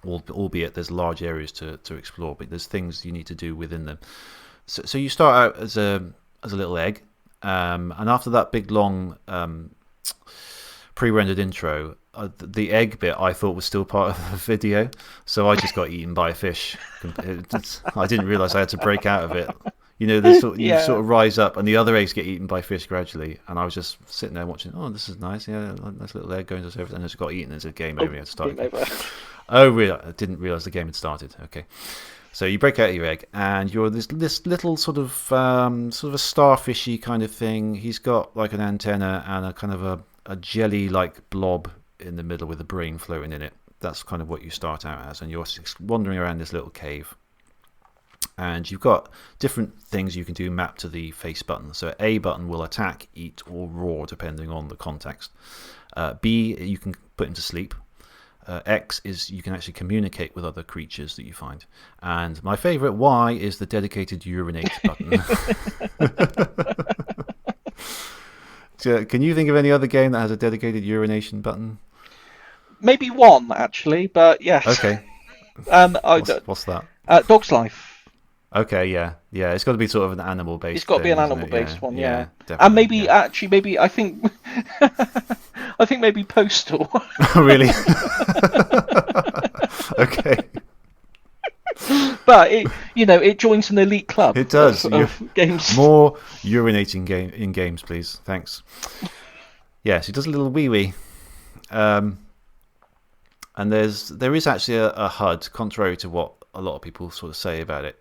albeit there's large areas to explore, but there's things you need to do within them. So you start out as a little egg, and after that big long pre-rendered intro, the egg bit I thought was still part of the video, so I just got eaten by a fish. I didn't realise I had to break out of it. You sort of rise up, and the other eggs get eaten by fish gradually. And I was just sitting there watching. Oh, this is nice. Yeah, nice little egg going to surface, and it got eaten. It's a game over. Oh, really? I didn't realise the game had started. Okay, so you break out of your egg, and you're this little sort of a starfishy kind of thing. He's got like an antenna and a kind of a jelly-like blob in the middle with a brain floating in it. That's kind of what you start out as, and you're wandering around this little cave. And you've got different things you can do mapped to the face button. So A button will attack, eat, or roar, depending on the context. B, you can put him to sleep. X is you can actually communicate with other creatures that you find. And my favourite, Y, is the dedicated urinate button. So, can you think of any other game that has a dedicated urination button? Maybe one, actually, but yes. Okay. What's that? Dog's Life. Okay, yeah. It's got to be sort of an animal-based. It's got to be an thing, animal-based one, yeah. Definitely, and maybe I think, I think maybe Postal. Really? Okay. But it joins an elite club. It does. Of games. More urinating in games, please. Thanks. Yes, it does a little wee. And there is actually a HUD, contrary to what a lot of people sort of say about it.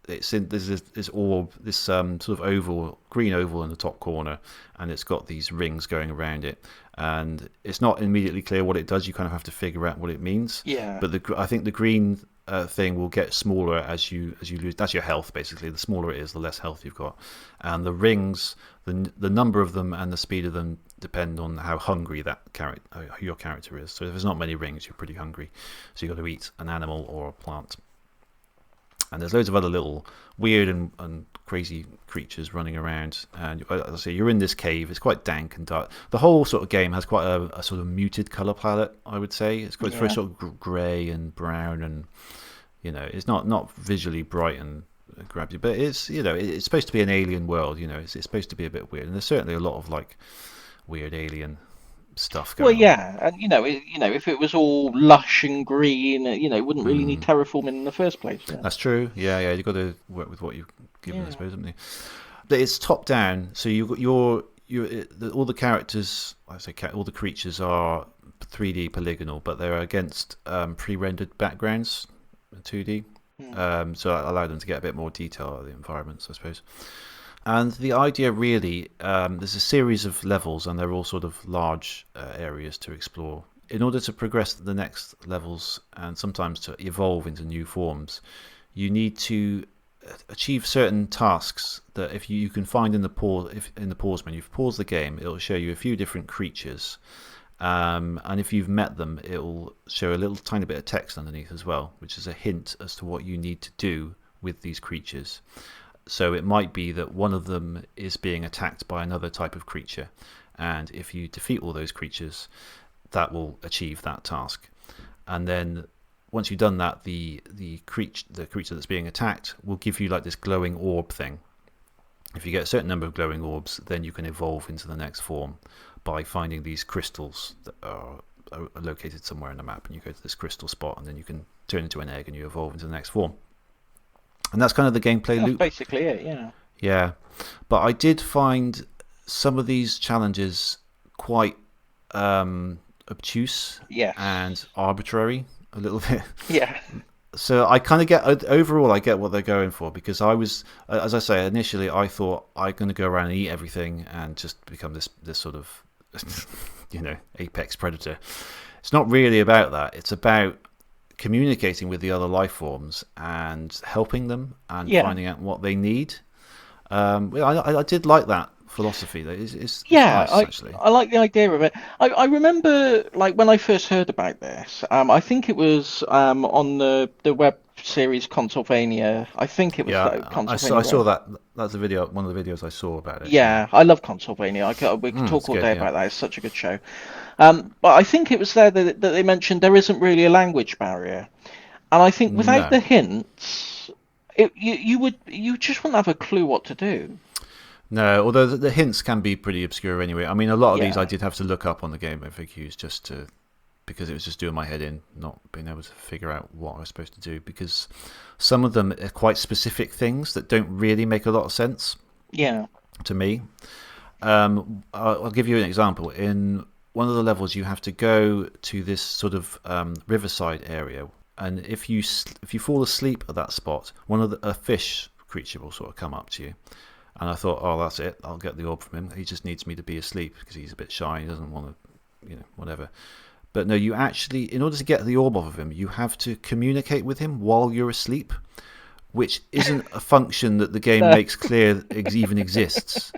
There's this orb, this sort of oval, green oval in the top corner, and it's got these rings going around it. And it's not immediately clear what it does. You kind of have to figure out what it means. Yeah. But I think the green thing will get smaller as you lose. That's your health, basically. The smaller it is, the less health you've got. And the rings, the number of them and the speed of them depend on how hungry your character is. So if there's not many rings, you're pretty hungry. So you've got to eat an animal or a plant. And there's loads of other little weird and crazy creatures running around. And as I say, you're in this cave. It's quite dank and dark. The whole sort of game has quite a sort of muted colour palette, I would say. It's very sort of grey and brown, and it's not visually bright and grabs you, but it's it's supposed to be an alien world. It's supposed to be a bit weird, and there's certainly a lot of like weird alien stuff going on. And if it was all lush and green, it wouldn't really need terraforming in the first place. Yeah. That's true. Yeah, you've got to work with what you've given, I suppose, haven't you? But it's top down, so all the characters, all the creatures are 3D polygonal, but they're against pre-rendered backgrounds, 2D. So that allowed them to get a bit more detail of the environments, I suppose. And the idea really, there's a series of levels, and they're all sort of large areas to explore. In order to progress to the next levels, and sometimes to evolve into new forms, you need to achieve certain tasks that if you can find in the pause menu. If you pause the game, it'll show you a few different creatures, and if you've met them, it'll show a little tiny bit of text underneath as well, which is a hint as to what you need to do with these creatures. So it might be that one of them is being attacked by another type of creature, and if you defeat all those creatures, that will achieve that task. And then once you've done that, the creature that's being attacked will give you like this glowing orb thing. If you get a certain number of glowing orbs, then you can evolve into the next form by finding these crystals that are located somewhere in the map, and you go to this crystal spot, and then you can turn into an egg and you evolve into the next form. And that's kind of the gameplay loop. That's basically it, yeah. Yeah, but I did find some of these challenges quite obtuse and arbitrary a little bit. Yeah. So I kind of get, overall, I get what they're going for, because I was, as I say, initially I thought I'm going to go around and eat everything and just become this sort of, apex predator. It's not really about that. It's about communicating with the other life forms and helping them and finding out what they need. I did like that philosophy. It's nice, actually. I like the idea of it. I remember, like, when I first heard about this, I think it was on the web series Consolvania. I think it was Consolvania. I saw that. That's a video. One of the videos I saw about it. Yeah, I love Consolvania. We could talk all day about that. It's such a good show. But I think it was there that they mentioned there isn't really a language barrier, and I think without the hints, you just wouldn't have a clue what to do. No, although the hints can be pretty obscure anyway. I mean, a lot of these I did have to look up on the game FAQs because it was just doing my head in, not being able to figure out what I was supposed to do, because some of them are quite specific things that don't really make a lot of sense. Yeah. To me. I'll give you an example. In one of the levels, you have to go to this sort of riverside area, and if you fall asleep at that spot, a fish creature will sort of come up to you. And I thought, oh, that's it. I'll get the orb from him. He just needs me to be asleep because he's a bit shy. He doesn't want to, whatever. But no, you actually, in order to get the orb off of him, you have to communicate with him while you're asleep, which isn't a function that the game makes clear even exists.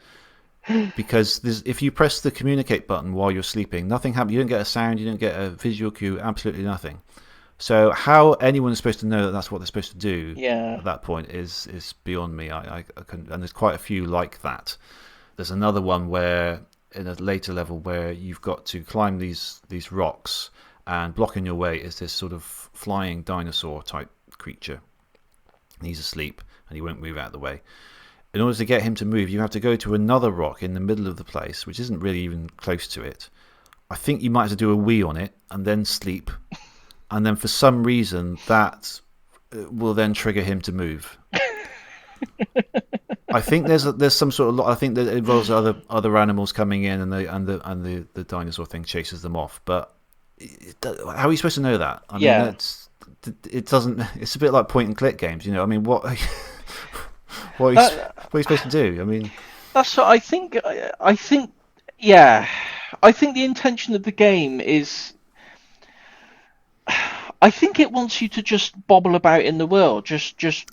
Because if you press the communicate button while you're sleeping, nothing happens. You don't get a sound. You don't get a visual cue. Absolutely nothing. So how anyone is supposed to know that that's what they're supposed to do at that point is beyond me. I couldn't, and there's quite a few like that. There's another one where, in a later level, where you've got to climb these rocks, and blocking your way is this sort of flying dinosaur type creature. And he's asleep and he won't move out of the way. In order to get him to move, you have to go to another rock in the middle of the place, which isn't really even close to it. I think you might have to do a wee on it and then sleep. And then for some reason that will then trigger him to move. I think there's some sort of. I think that it involves other animals coming in, and the dinosaur thing chases them off. But how are you supposed to know that? I mean, it doesn't. It's a bit like point and click games, I mean, what are you supposed to do? I mean, that's what I think. I think the intention of the game is. I think it wants you to just bobble about in the world,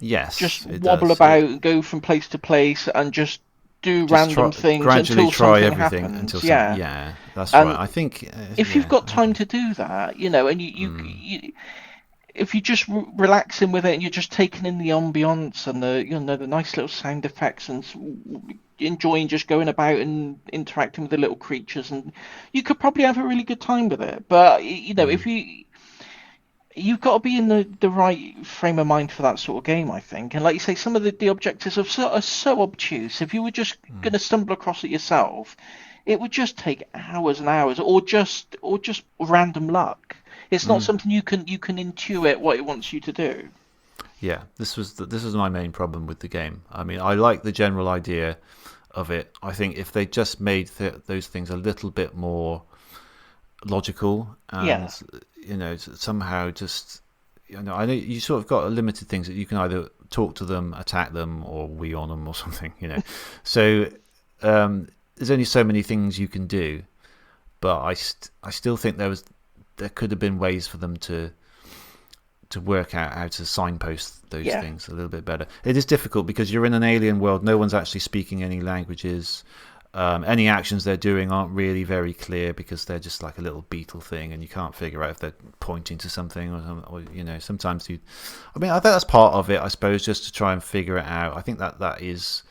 Yes, just it wobble does. about, and go from place to place, and just do Just random things gradually until try something everything until happens. something. Yeah, Yeah, that's right. and I think. if you've Yeah, got I time agree. to do that, and you if you're just relaxing with it, and you're just taking in the ambience and the nice little sound effects, and enjoying just going about and interacting with the little creatures, and you could probably have a really good time with it. But if you've got to be in the right frame of mind for that sort of game, I think. And like you say, some of the objectives are so obtuse. If you were just going to stumble across it yourself, it would just take hours and hours, or just random luck. It's not something you can intuit what it wants you to do. Yeah, this was my main problem with the game. I mean, I like the general idea of it. I think if they just made those things a little bit more logical and Yeah, somehow just I know you sort of got limited things that you can either talk to them, attack them, or wee on them or something. So there's only so many things you can do, but I still think there could have been ways for them to work out how to signpost those yeah, things a little bit better. It is difficult because you're in an alien world. No one's actually speaking any languages. Any actions they're doing aren't really very clear because they're just like a little beetle thing, and you can't figure out if they're pointing to something or sometimes you. I mean, I think that's part of it, I suppose, just to try and figure it out. I think that is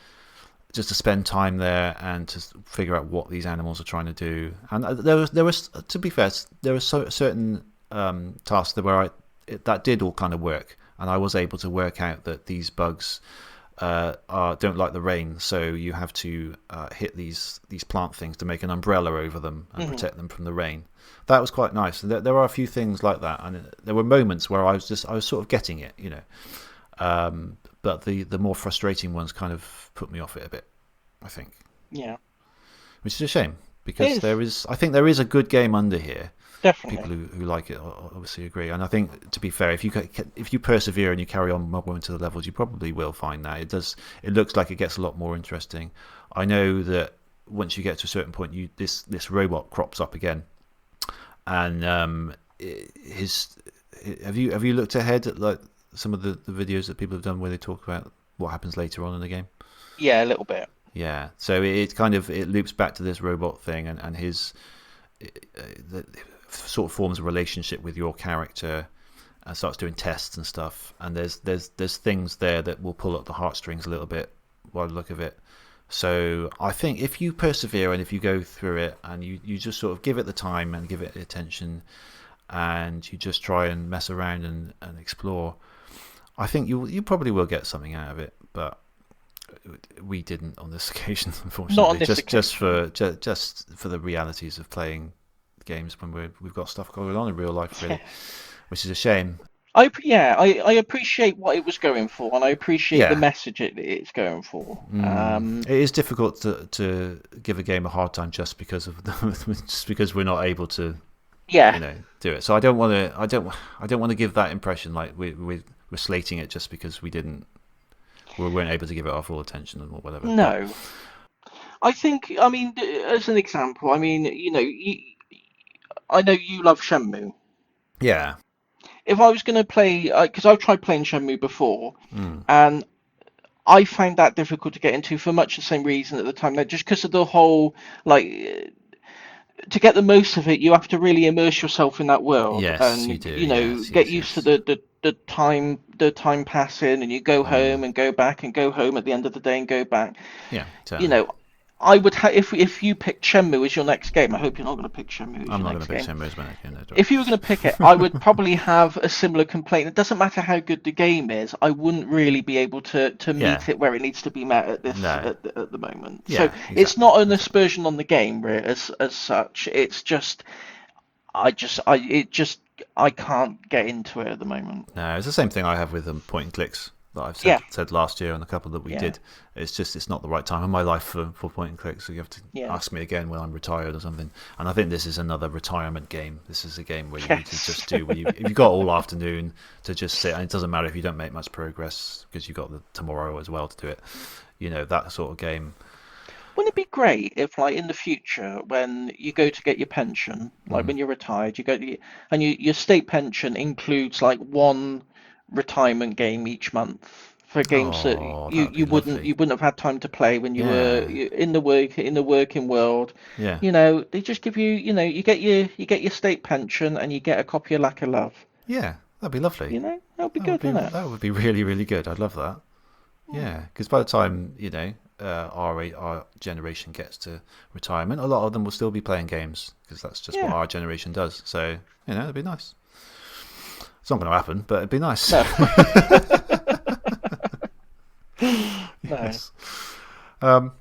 just to spend time there and to figure out what these animals are trying to do. And there was to be fair, there were certain tasks where that did all kind of work, and I was able to work out that these bugs don't like the rain, so you have to hit these plant things to make an umbrella over them and protect them from the rain. That was quite nice. There are a few things like that, and there were moments where I was sort of getting it, but the more frustrating ones kind of put me off it a bit, I think, yeah. which is a shame It because is I think there is a good game under here. People definitely. who like it obviously agree, and I think, to be fair, if you persevere and you carry on more into the levels, you probably will find that it looks like it gets a lot more interesting. I know that once you get to a certain point, this robot crops up again, and have you looked ahead at like some of the videos that people have done where they talk about what happens later on in the game? Yeah, a little bit. Yeah, so it loops back to this robot thing, and his sort of forms a relationship with your character and starts doing tests and stuff. And there's things there that will pull up the heartstrings a little bit by the look of it. So I think if you persevere and if you go through it and you just sort of give it the time and give it attention and you just try and mess around and explore, I think you probably will get something out of it. But we didn't on this occasion, unfortunately. Not on this occasion. Just for the realities of playing games when we've got stuff going on in real life, really, which is a shame. I appreciate what it was going for, and I appreciate the Yeah, message it's going for. it is difficult to give a game a hard time just because of just because we're not able to Yeah, do it. So I don't want to give that impression like we're slating it just because we weren't able to give it our full attention or whatever. But no. I think, I mean, as an example, I mean, I know you love Shenmue. yeah, If I was going to play, because I've tried playing Shenmue before, mm, and I found that difficult to get into for much the same reason at the time. That just because of the whole, like, to get the most of it, you have to really immerse yourself in that world, yes, you and do. Yes, get yes, used to yes. the time passing, and you go Mm, home and go back and go home at the end of the day and go back. yeah, You totally. know, I would if you pick Shenmue as your next game. I hope you're not going to pick Shenmue as I'm your not going to next pick game. Shenmue as my next game, no, don't If you were going to pick it, I would probably have a similar complaint. It doesn't matter how good the game is, I wouldn't really be able to yeah, meet it where it needs to be met at this no, at the moment. So yeah, it's exactly, not an exactly. aspersion on the game really, as such. It's just I can't get into it at the moment. No, it's the same thing I have with point and clicks that I've Yeah, said last year on a couple that we yeah, did. It's not the right time in my life for point and clicks. So you have to yeah. ask me again when I'm retired or something. And I think this is another retirement game. This is a game where you need to Yes. just do if you've got all afternoon to just sit, and it doesn't matter if you don't make much progress because you've got the tomorrow as well to do it. That sort of game. Wouldn't it be great if, like, in the future, when you go to get your pension, like when you're retired, you go to and your state pension includes like one retirement game each month for games that Oh, you that would be you wouldn't lovely. you wouldn't have had time to play when you were Yeah, in the working world. yeah, They just give you, you get your state pension and you get a copy of Lack of Love. yeah. That'd be lovely. That'd be good, wouldn't it? That would be really really good. I'd love that. Yeah, because by the time our generation gets to retirement, a lot of them will still be playing games because that's just what Yeah. our generation does. So it'd be nice. It's not going to happen, but it'd be nice. No. No. Yes. But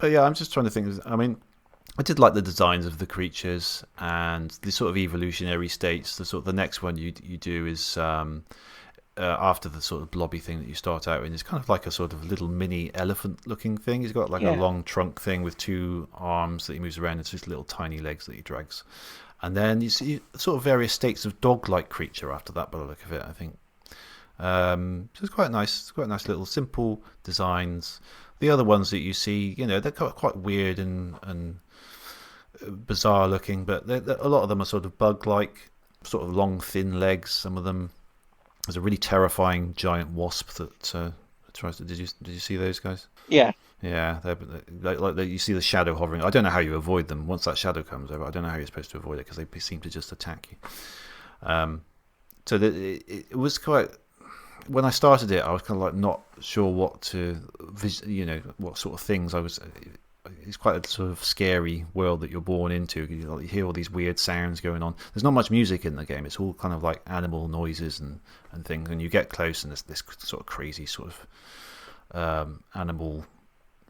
yeah, I'm just trying to think. I mean, I did like the designs of the creatures and the sort of evolutionary states. The next one you do is after the sort of blobby thing that you start out in is kind of like a sort of little mini elephant looking thing. He's got like a Yeah. long trunk thing with two arms that he moves around and just little tiny legs that he drags. And then you see sort of various states of dog-like creature after that, by the look of it, I think. So it's quite nice. It's quite nice little simple designs. The other ones that you see, they're quite weird and bizarre looking, but a lot of them are sort of bug-like, sort of long, thin legs. Some of them. There's a really terrifying giant wasp that tries to. Did you see those guys? Yeah. Yeah, you see the shadow hovering. I don't know how you avoid them once that shadow comes over. I don't know how you're supposed to avoid it because they seem to just attack you. So it was quite. When I started it, I was kind of like not sure what to, what sort of things I was. It's quite a sort of scary world that you're born into. You hear all these weird sounds going on. There's not much music in the game. It's all kind of like animal noises and things. And you get close, and there's this sort of crazy sort of animal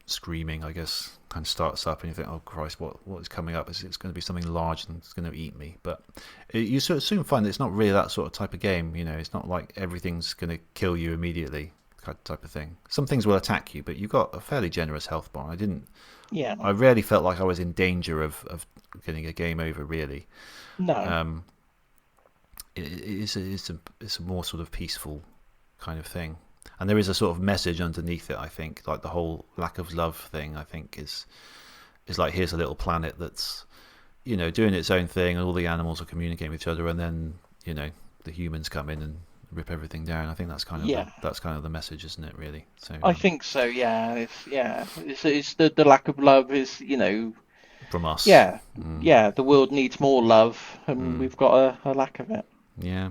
screaming, I guess, kind of starts up, and you think, oh Christ, what is coming up? It's going to be something large and it's going to eat me. But you sort of soon find that it's not really that sort of type of game. It's not like everything's going to kill you immediately, type of thing. Some things will attack you, but you've got a fairly generous health bar. Yeah. I rarely felt like I was in danger of getting a game over, really. No. It's a more sort of peaceful kind of thing. And there is a sort of message underneath it, I think. Like the whole lack of love thing, I think, is like, here's a little planet that's, doing its own thing, and all the animals are communicating with each other, and then, the humans come in and rip everything down. I think that's kind of the message, isn't it? Really. So I think so. Yeah. It's the lack of love is, from us. Yeah. Yeah. The world needs more love, and we've got a lack of it. Yeah.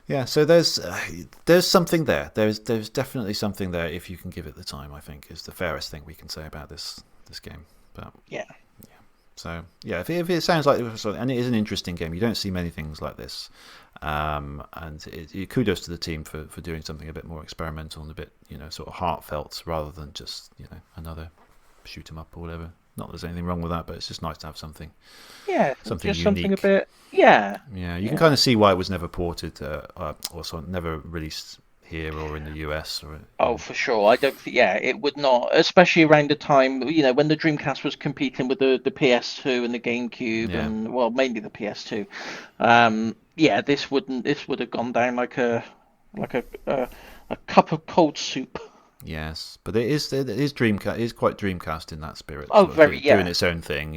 Yeah, so there's something there. There's definitely something there if you can give it the time, I think, is the fairest thing we can say about this game. But Yeah. so yeah, if it sounds like, and it is an interesting game, you don't see many things like this, and kudos to the team for doing something a bit more experimental and a bit sort of heartfelt rather than just another shoot 'em up or whatever. Not that there's anything wrong with that, but it's just nice to have something. Yeah. Something Just unique. something a bit. Yeah. Yeah, you can kind of see why it was never ported, or sort of never released here or in the US. Oh, for sure. I don't think. Yeah, it would not, especially around the time when the Dreamcast was competing with the PS2 and the GameCube, Yeah. and well, mainly the PS2. Yeah, this would have gone down like a cup of cold soup. Yes, but it is Dreamcast. It is quite Dreamcast in that spirit. Oh, sort of very, doing yeah. its own thing.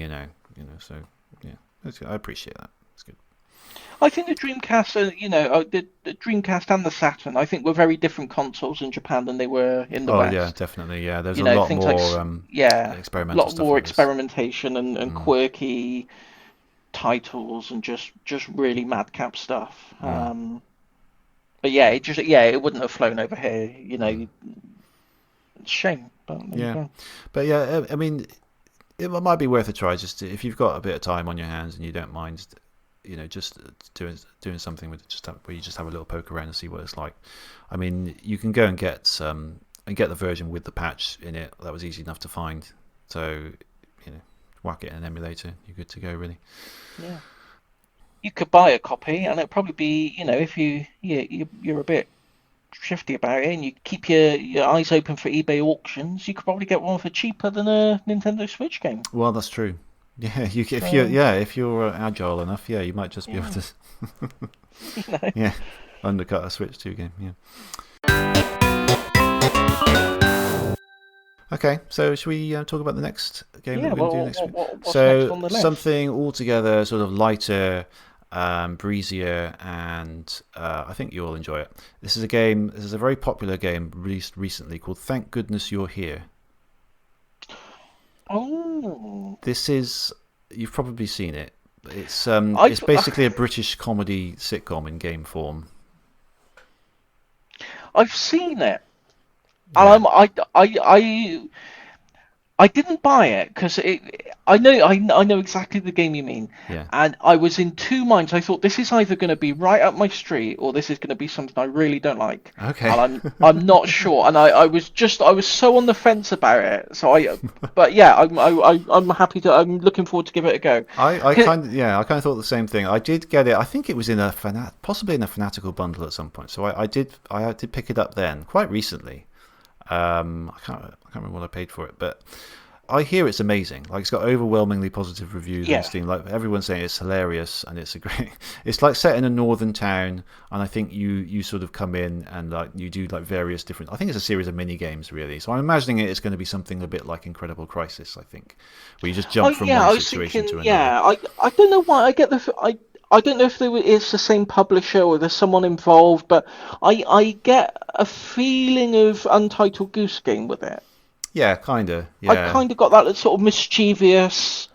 So yeah, I appreciate that. It's good. I think the Dreamcast, the Dreamcast and the Saturn, I think were very different consoles in Japan than they were in the West. Yeah, definitely. Yeah, there's a lot things more a experimental lot stuff more like this. experimentation and quirky titles and just really madcap stuff. But yeah, it wouldn't have flown over here. It's a shame. But there you Yeah, go. but yeah, I mean, it might be worth a try. Just if you've got a bit of time on your hands and you don't mind, just doing something with where you just have a little poke around and see what it's like. I mean, you can go and get the version with the patch in it. That was easy enough to find. So, whack it in an emulator. You're good to go, really. Yeah. You could buy a copy, and it'd probably be, if you're a bit shifty about it, and you keep your eyes open for eBay auctions, you could probably get one for cheaper than a Nintendo Switch game. Well, that's true. Yeah, if you're agile enough, yeah, you might just be able to, yeah, undercut a Switch 2 game. Yeah. Okay, so should we talk about the next game Yeah, that we're going to do next week? what's next So on the list? something altogether sort of lighter, breezier, and I think you'll enjoy it. This is a very popular game released recently called Thank Goodness You're Here. Oh, You've probably seen it. It's I've basically a British comedy sitcom in game form. I've seen it, Yeah, and I didn't buy it because I know exactly the game you mean, yeah. and I was in two minds. I thought this is either going to be right up my street or this is going to be something I really don't like, Okay. and I'm not sure. And I was so on the fence about it. But yeah, I'm happy to. I'm looking forward to give it a go. I kind of thought the same thing. I did get it. I think it was in possibly in a Fanatical bundle at some point. So I did pick it up then, quite recently. I can't remember what I paid for it, but I hear it's amazing. Like, it's got overwhelmingly positive reviews on Steam. Like, everyone's saying it's hilarious and it's a great. It's like set in a northern town, and I think you sort of come in and like you do like various different. I think it's a series of mini games really. So I'm imagining it's going to be something a bit like Incredible Crisis. I think where you just jump from one situation to another. Yeah, I don't know why I get I don't know if it's the same publisher or there's someone involved, but I get a feeling of Untitled Goose Game with it. Yeah, kind of. I Yeah. kind of got that sort of mischievous,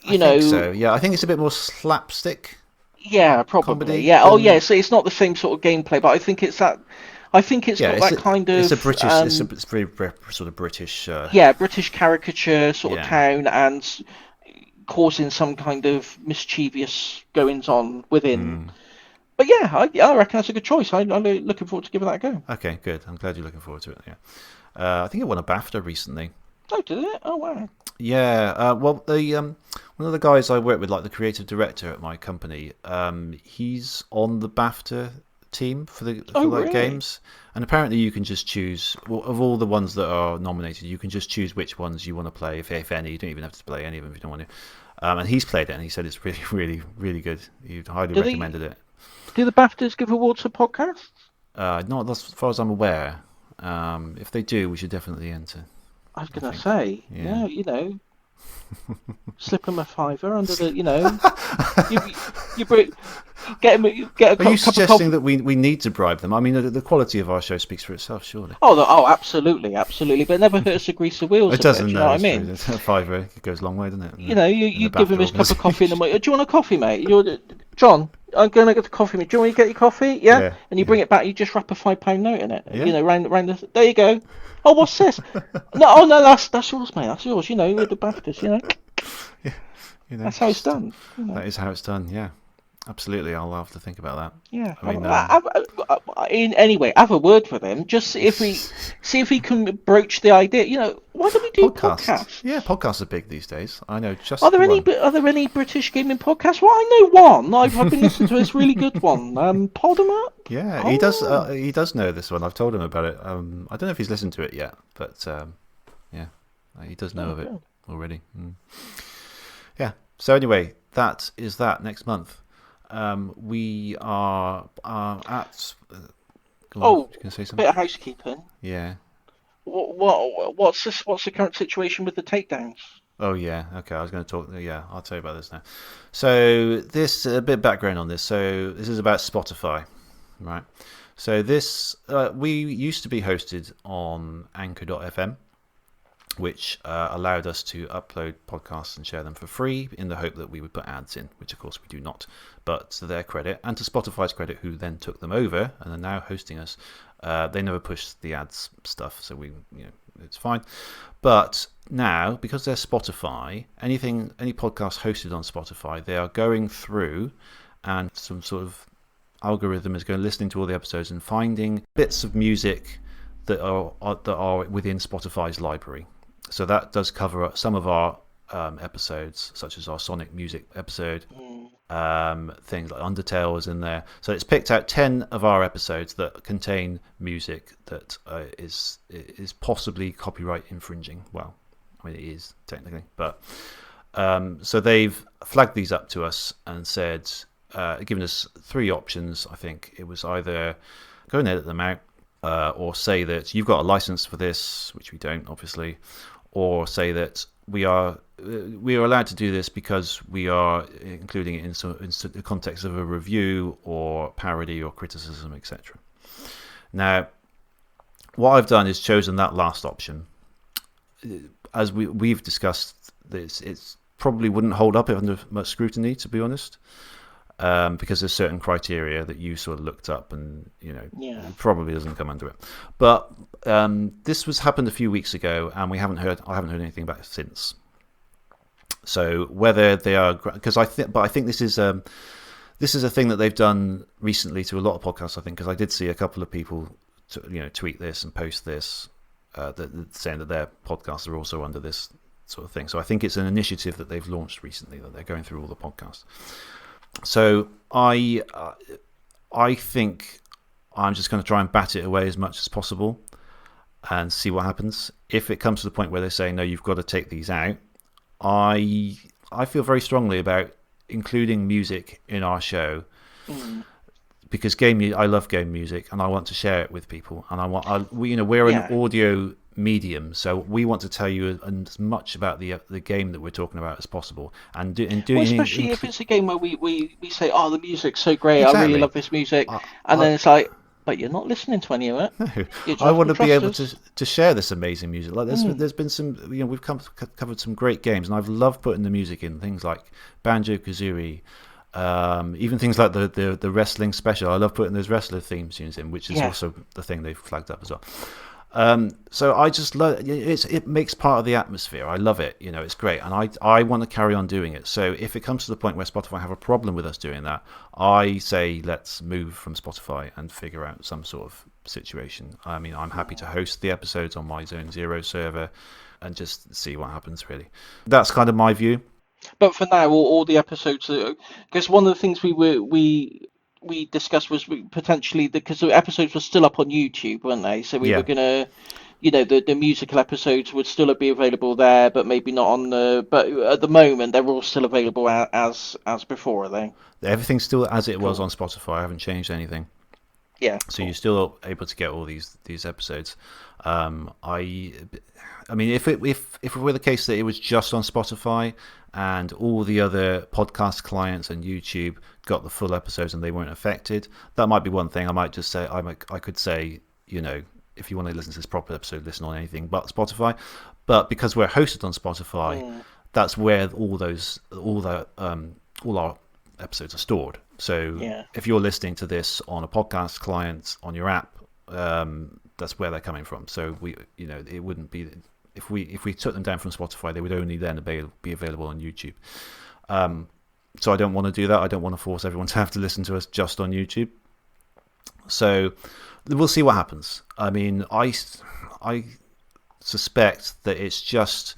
I think so. Yeah, I think it's a bit more slapstick Yeah, probably. comedy. Yeah. Oh, yeah. So it's not the same sort of gameplay, but I think it's that. I think it's got that kind of. It's a British. It's very sort of British. Yeah, British caricature sort of Yeah. town and causing some kind of mischievous goings on within. But yeah, I reckon that's a good choice. I'm looking forward to giving that a go. Okay, good. I'm glad you're looking forward to it. Yeah. I think it won a BAFTA recently. Oh, did it? Oh, wow. Yeah. Well, the one of the guys I work with, like the creative director at my company, he's on the BAFTA team for really? games, and apparently you can just choose of all the ones that are nominated. You can just choose which ones you want to play, if any. You don't even have to play any of them if you don't want to. And he's played it, and he said it's really, really, really good. He highly recommended it. Do the BAFTAs give awards for podcasts? Not as far as I'm aware. If they do, we should definitely enter. I was going to say, Yeah. slip them a fiver under the, you get a Are cup you of suggesting that we need to bribe them? I mean, the quality of our show speaks for itself, surely. Oh, absolutely, but it never hurts to grease the wheels. It doesn't. You know what I mean? A fiver, it goes a long way, doesn't it? You give him his cup of coffee in the morning. Do you want a coffee, mate? John, I'm going to get the coffee, mate. Do you want to get your coffee? Yeah. And you bring it back. You just wrap a £5 note in it. Yeah. Round the. There you go. Oh, what's this? No, that's yours, mate. That's yours. With the BAFTAs. That's how it's done. That is how it's done. Yeah, absolutely. I'll have to think about that. Yeah. I mean, Anyway, have a word with him. Just see if he can broach the idea. Why don't we do podcasts? Yeah, podcasts are big these days. I know. Just Are there any British gaming podcasts? Well, I know one. I've been listening to this really good one. Podemup. Yeah, he does. He does know this one. I've told him about it. I don't know if he's listened to it yet, but yeah, he does know of it already. Yeah. So anyway, that is that. Next month, we are at. You can say something? Bit of housekeeping. Yeah. What's the current situation with the takedowns? Oh yeah, okay. I was going to talk. Yeah, I'll tell you about this now. So this a bit of background on this. So this is about Spotify, right? So this we used to be hosted on Anchor.fm, which allowed us to upload podcasts and share them for free in the hope that we would put ads in, which of course we do not. But to their credit, and to Spotify's credit, who then took them over and are now hosting us, they never pushed the ads stuff, so it's fine. But now, because they're Spotify, any podcast hosted on Spotify, they are going through, and some sort of algorithm is going listening to all the episodes and finding bits of music that are within Spotify's library. So that does cover some of our episodes, such as our Sonic music episode. Things like Undertale is in there. So it's picked out 10 of our episodes that contain music that is possibly copyright infringing. Well, I mean, it is technically. But so they've flagged these up to us and given us three options. I think it was either go and edit them out, or say that you've got a license for this, which we don't, obviously, or say that we are allowed to do this because we are including it in the context of a review or parody or criticism, etc. Now, what I've done is chosen that last option. As we've discussed, it's probably wouldn't hold up under much scrutiny, to be honest, because there's certain criteria that you sort of looked up, and it probably doesn't come under it. But this happened a few weeks ago, and I haven't heard anything about it since. So whether they are, because I think this is a thing that they've done recently to a lot of podcasts. I think, because I did see a couple of people tweet this and post this, saying that their podcasts are also under this sort of thing. So I think it's an initiative that they've launched recently, that they're going through all the podcasts. So I think I'm just going to try and bat it away as much as possible and see what happens. If it comes to the point where they say, no, you've got to take these out, I feel very strongly about including music in our show. Because I love game music, and I want to share it with people. And we're an audio medium, so we want to tell you as much about the game that we're talking about as possible. And especially if it's a game where we say, "Oh, the music's so great! Exactly. I really love this music," and then it's like, "But you're not listening to any of it." No, I want to be able to share this amazing music. Like there's been some, we've covered some great games, and I've loved putting the music in things like Banjo-Kazooie. Even things like the wrestling special. I love putting those wrestler theme tunes in, which is also the thing they've flagged up as well. So I just love it. Makes part of the atmosphere. I love it. It's great, and I want to carry on doing it. So if it comes to the point where Spotify have a problem with us doing that, I say let's move from Spotify and figure out some sort of situation. I mean, I'm happy to host the episodes on my Zone Zero server and just see what happens. Really, that's kind of my view. But for now, all the episodes, because one of the things we discussed was potentially, because the episodes were still up on YouTube, weren't they? So we were gonna, the musical episodes would still be available there, but maybe not on the. But at the moment, they're all still available as before, are they? Everything's still as it was on Spotify. I haven't changed anything. Yeah. So you're still able to get all these episodes. I mean, if it were the case that it was just on Spotify and all the other podcast clients and YouTube got the full episodes and they weren't affected, that might be one thing. I might just say I could say, if you want to listen to this proper episode, listen on anything but Spotify. But because we're hosted on Spotify, that's where all our episodes are stored. So if you're listening to this on a podcast client on your app, that's where they're coming from. So it wouldn't be, if we took them down from Spotify, they would only then be available on YouTube. So I don't want to do that. I don't want to force everyone to have to listen to us just on YouTube. So we'll see what happens. I mean, I suspect that it's just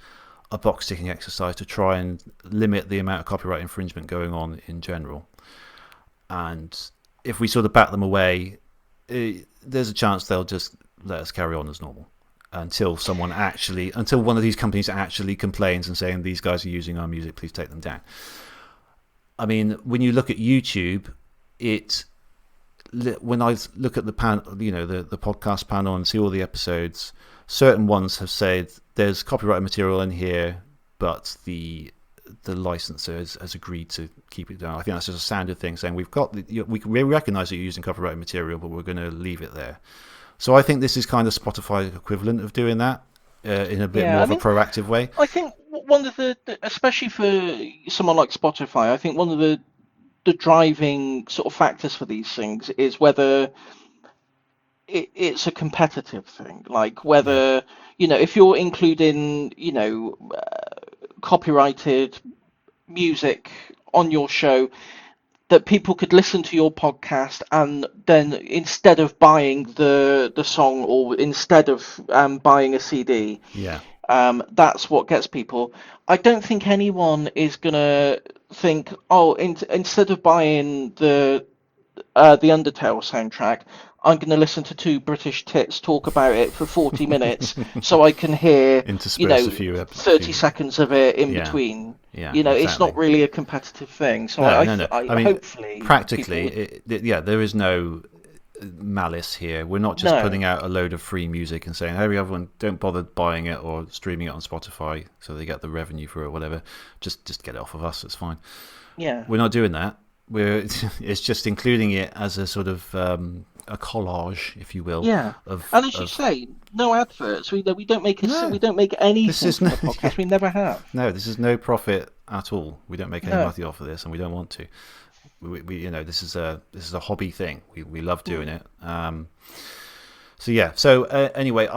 a box ticking exercise to try and limit the amount of copyright infringement going on in general. And if we sort of bat them away, there's a chance they'll just let us carry on as normal until one of these companies actually complains and saying, these guys are using our music, please take them down. I mean, when you look at YouTube, when I look at the the podcast panel and see all the episodes, certain ones have said there's copyrighted material in here, but the licensor has agreed to keep it down. I think that's just a standard thing, saying we recognise that you're using copyrighted material, but we're going to leave it there. So I think this is kind of Spotify's equivalent of doing that in a bit more of a proactive way. I think one of the, especially for someone like Spotify, I think one of the driving sort of factors for these things is whether it's a competitive thing, like whether if you're including copyrighted music on your show, that people could listen to your podcast and then instead of buying the song or instead of buying a CD, that's what gets people. I don't think anyone is gonna think, instead of buying the Undertale soundtrack, I'm going to listen to two British tits talk about it for 40 minutes so I can hear, a few 30 seconds of it in between. Yeah, It's not really a competitive thing. So no. I mean, hopefully, practically, there is no. malice here. We're not just No. putting out a load of free music and saying, hey, everyone, don't bother buying it or streaming it on Spotify so they get the revenue for it or whatever. Just get it off of us. It's fine. Yeah. We're not doing that. It's just including it as a sort of a collage, if you will. Yeah. And as you say, no adverts. We don't make we don't make anything from the podcast. We never have. No, this is no profit at all. We don't make any money off of this, and we don't want to. We this is a hobby thing. We love doing it. So yeah. So anyway,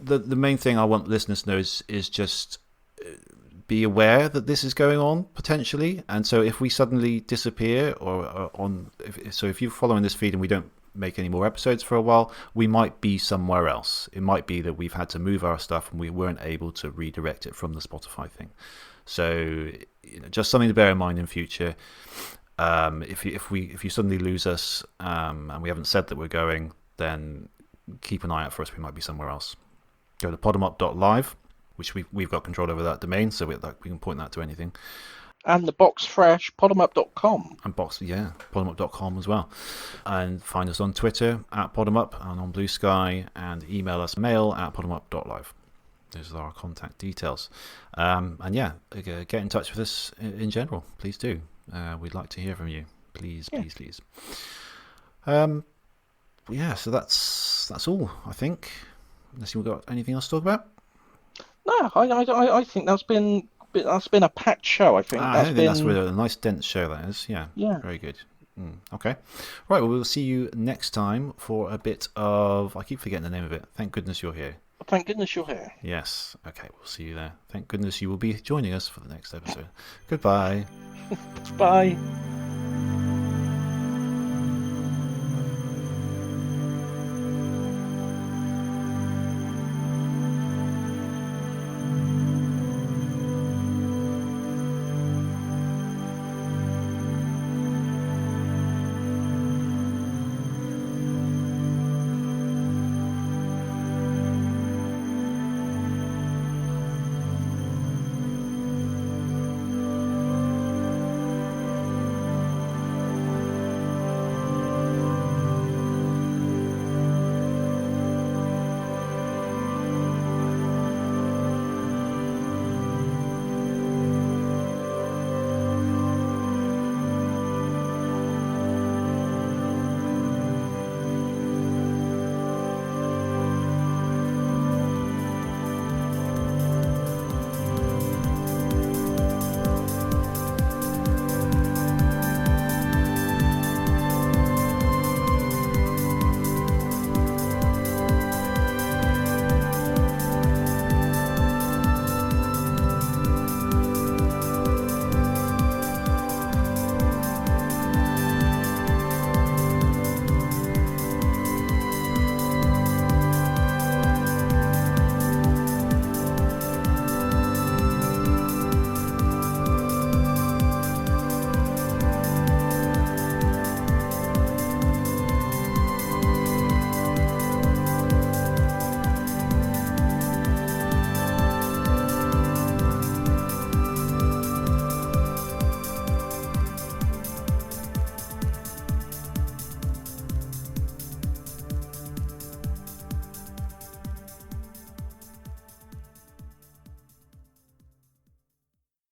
the main thing I want listeners to know is just be aware that this is going on potentially, and so if we suddenly disappear if you're following this feed and we don't make any more episodes for a while, we might be somewhere else. It might be that we've had to move our stuff and we weren't able to redirect it from the Spotify thing. So just something to bear in mind in future. If you suddenly lose us and we haven't said that we're going, then keep an eye out for us. We might be somewhere else. Go to podemup.live, which we've got control over that domain, so we can point that to anything. And the box fresh, podemup.com. And podemup.com as well. And find us on Twitter @podemup and on Blue Sky, and email us mail@podemup.live. Those are our contact details. And yeah, get in touch with us in general. Please do. We'd like to hear from you. Please. Yeah, so that's all, I think. Unless you've got anything else to talk about? No, I think that's been a packed show. I think that's really a nice dense show. That is, yeah. Very good. Okay, right. Well, we'll see you next time for a bit of. I keep forgetting the name of it. Thank goodness you're here. Thank goodness you're here. Yes. Okay, we'll see you there. Thank goodness you will be joining us for the next episode. Goodbye. Bye.